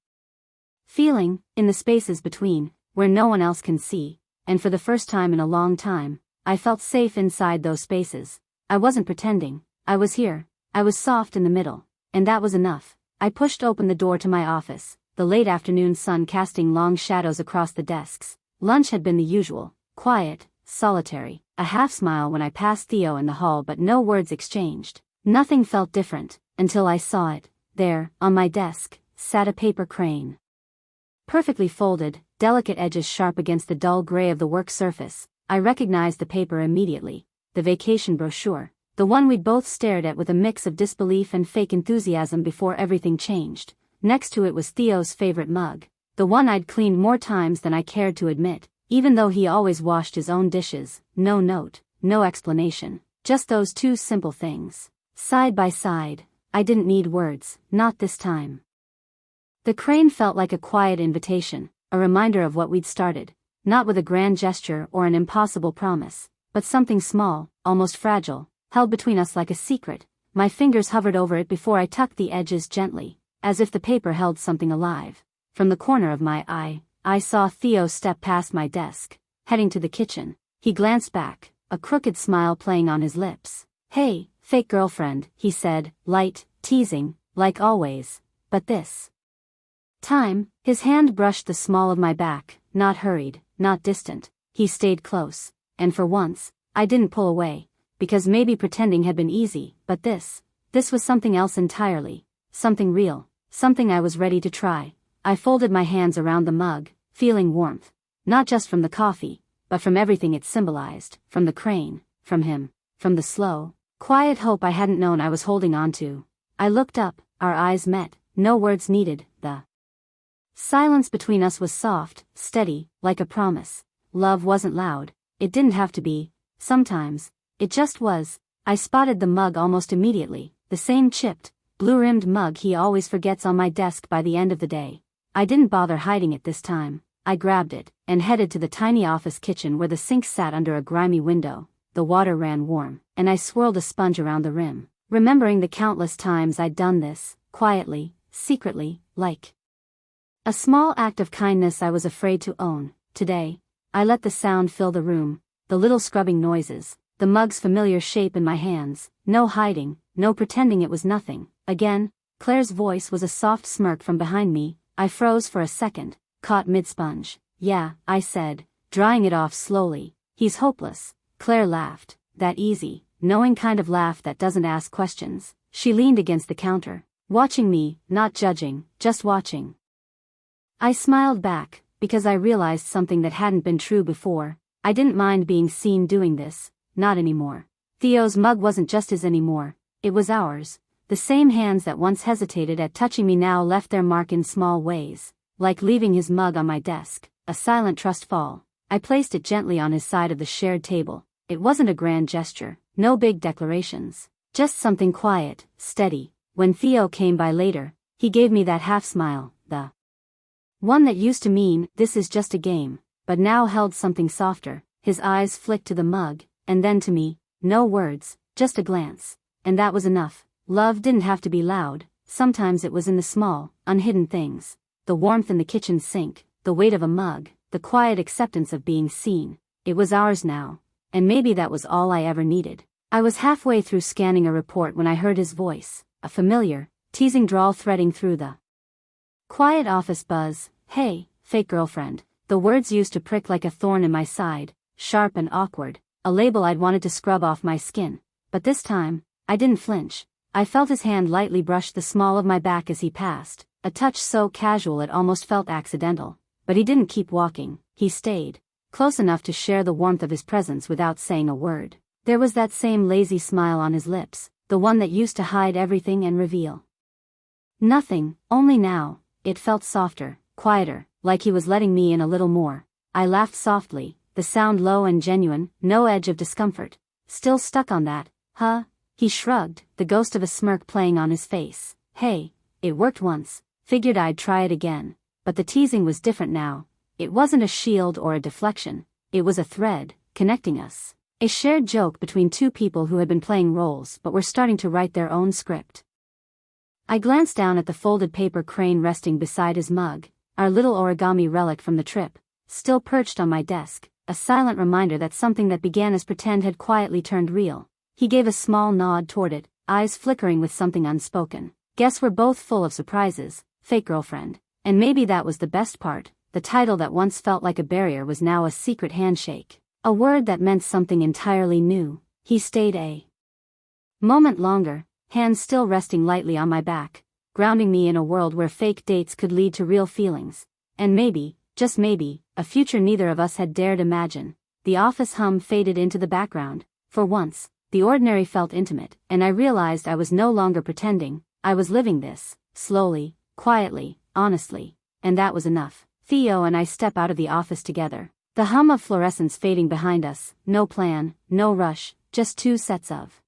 feeling, in the spaces between, where no one else can see. And for the first time in a long time, I felt safe inside those spaces. I wasn't pretending. I was here. I was soft in the middle. And that was enough. I pushed open the door to my office, the late afternoon sun casting long shadows across the desks. Lunch had been the usual, quiet, solitary, a half smile when I passed Theo in the hall, but no words exchanged. Nothing felt different, until I saw it. There, on my desk, sat a paper crane. Perfectly folded, delicate edges sharp against the dull gray of the work surface. I recognized the paper immediately. The vacation brochure, the one we'd both stared at with a mix of disbelief and fake enthusiasm before everything changed. Next to it was Theo's favorite mug, the one I'd cleaned more times than I cared to admit, even though he always washed his own dishes. No note, no explanation, just those two simple things. Side by side. I didn't need words, not this time. The crane felt like a quiet invitation, a reminder of what we'd started, not with a grand gesture or an impossible promise, but something small, almost fragile, held between us like a secret. My fingers hovered over it before I tucked the edges gently, as if the paper held something alive. From the corner of my eye, I saw Theo step past my desk, heading to the kitchen. He glanced back, a crooked smile playing on his lips. "Hey, fake girlfriend," he said, light, teasing, like always. But this time, his hand brushed the small of my back, not hurried, not distant. He stayed close, and for once, I didn't pull away, because maybe pretending had been easy, but this was something else entirely, something real, something I was ready to try. I folded my hands around the mug, feeling warmth, not just from the coffee, but from everything it symbolized, from the crane, from him, from the slow, quiet hope I hadn't known I was holding on to. I looked up, our eyes met, no words needed. The silence between us was soft, steady, like a promise. Love wasn't loud. It didn't have to be. Sometimes, it just was. I spotted the mug almost immediately, the same chipped, blue-rimmed mug he always forgets on my desk by the end of the day. I didn't bother hiding it this time. I grabbed it, and headed to the tiny office kitchen where the sink sat under a grimy window. The water ran warm, and I swirled a sponge around the rim, remembering the countless times I'd done this, quietly, secretly, like a small act of kindness I was afraid to own. Today, I let the sound fill the room, the little scrubbing noises, the mug's familiar shape in my hands. No hiding, no pretending it was nothing. Again, Claire's voice was a soft smirk from behind me. I froze for a second, caught mid-sponge. "Yeah," I said, drying it off slowly. "He's hopeless." Claire laughed, that easy, knowing kind of laugh that doesn't ask questions. She leaned against the counter, watching me, not judging, just watching. I smiled back, because I realized something that hadn't been true before. I didn't mind being seen doing this, not anymore. Theo's mug wasn't just his anymore, it was ours. The same hands that once hesitated at touching me now left their mark in small ways, like leaving his mug on my desk, a silent trust fall. I placed it gently on his side of the shared table. It wasn't a grand gesture, no big declarations. Just something quiet, steady. When Theo came by later, he gave me that half-smile, the one that used to mean, this is just a game, but now held something softer. His eyes flicked to the mug, and then to me. No words, just a glance. And that was enough. Love didn't have to be loud, sometimes it was in the small, unhidden things. The warmth in the kitchen sink, the weight of a mug, the quiet acceptance of being seen. It was ours now, and maybe that was all I ever needed. I was halfway through scanning a report when I heard his voice, a familiar, teasing drawl threading through the quiet office buzz. Hey, fake girlfriend. The words used to prick like a thorn in my side, sharp and awkward, a label I'd wanted to scrub off my skin. But this time, I didn't flinch. I felt his hand lightly brush the small of my back as he passed, a touch so casual it almost felt accidental. But he didn't keep walking, he stayed, close enough to share the warmth of his presence without saying a word. There was that same lazy smile on his lips, the one that used to hide everything and reveal nothing, only now, it felt softer, quieter, like he was letting me in a little more. I laughed softly, the sound low and genuine, no edge of discomfort. Still stuck on that, huh? He shrugged, the ghost of a smirk playing on his face. Hey, it worked once, figured I'd try it again. But the teasing was different now. It wasn't a shield or a deflection, it was a thread, connecting us. A shared joke between two people who had been playing roles but were starting to write their own script. I glanced down at the folded paper crane resting beside his mug, our little origami relic from the trip, still perched on my desk, a silent reminder that something that began as pretend had quietly turned real. He gave a small nod toward it, eyes flickering with something unspoken. Guess we're both full of surprises, fake girlfriend. And maybe that was the best part. The title that once felt like a barrier was now a secret handshake. A word that meant something entirely new. He stayed a moment longer, hands still resting lightly on my back, grounding me in a world where fake dates could lead to real feelings. And maybe, just maybe, a future neither of us had dared imagine. The office hum faded into the background. For once, the ordinary felt intimate, and I realized I was no longer pretending. I was living this, slowly, quietly, honestly. And that was enough. Theo and I step out of the office together. The hum of fluorescence fading behind us, no plan, no rush, just two sets of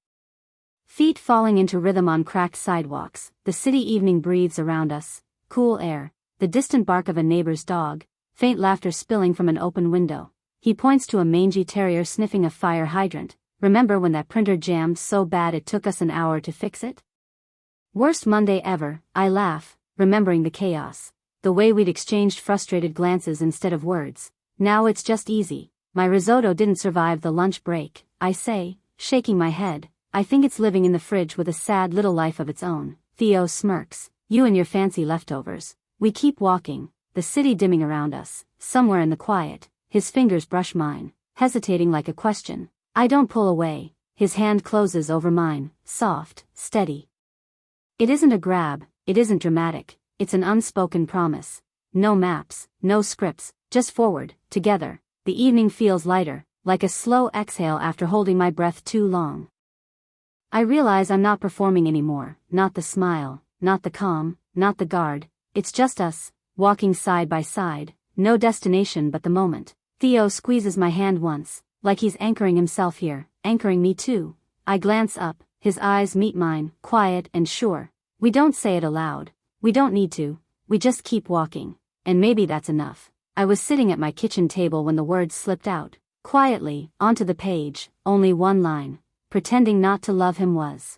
feet falling into rhythm on cracked sidewalks. The city evening breathes around us, cool air, the distant bark of a neighbor's dog, faint laughter spilling from an open window. He points to a mangy terrier sniffing a fire hydrant. Remember when that printer jammed so bad it took us an hour to fix it? Worst Monday ever, I laugh, remembering the chaos. The way we'd exchanged frustrated glances instead of words. Now it's just easy. My risotto didn't survive the lunch break, I say, shaking my head. I think it's living in the fridge with a sad little life of its own. Theo smirks. You and your fancy leftovers. We keep walking, the city dimming around us. Somewhere in the quiet, his fingers brush mine, hesitating like a question. I don't pull away. His hand closes over mine, soft, steady. It isn't a grab, it isn't dramatic. It's an unspoken promise. No maps, no scripts, just forward, together. The evening feels lighter, like a slow exhale after holding my breath too long. I realize I'm not performing anymore, not the smile, not the calm, not the guard. It's just us, walking side by side, no destination but the moment. Theo squeezes my hand once, like he's anchoring himself here, anchoring me too. I glance up, his eyes meet mine, quiet and sure. We don't say it aloud. We don't need to, we just keep walking, and maybe that's enough. I was sitting at my kitchen table when the words slipped out, quietly, onto the page, only one line. Pretending not to love him was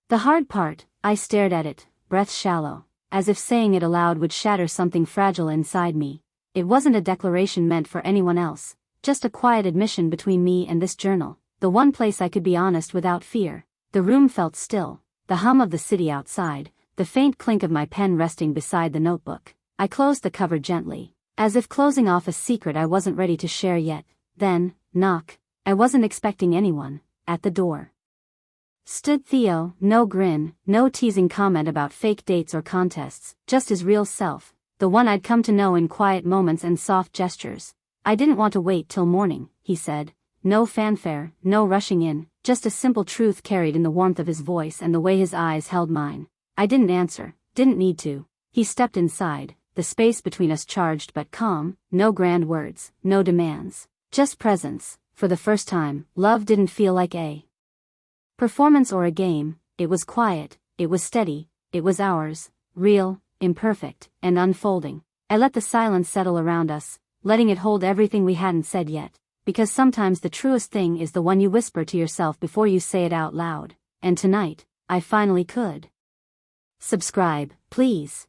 the hard part. I stared at it, breath shallow, as if saying it aloud would shatter something fragile inside me. It wasn't a declaration meant for anyone else, just a quiet admission between me and this journal, the one place I could be honest without fear. The room felt still, the hum of the city outside, the faint clink of my pen resting beside the notebook. I closed the cover gently, as if closing off a secret I wasn't ready to share yet. Then, knock. I wasn't expecting anyone. At the door stood Theo, no grin, no teasing comment about fake dates or contests, just his real self, the one I'd come to know in quiet moments and soft gestures. I didn't want to wait till morning, he said. No fanfare, no rushing in, just a simple truth carried in the warmth of his voice and the way his eyes held mine. I didn't answer, didn't need to. He stepped inside, the space between us charged but calm, no grand words, no demands. Just presence. For the first time, love didn't feel like a performance or a game. It was quiet, it was steady, it was ours, real, imperfect, and unfolding. I let the silence settle around us, letting it hold everything we hadn't said yet. Because sometimes the truest thing is the one you whisper to yourself before you say it out loud. And tonight, I finally could. Subscribe, please.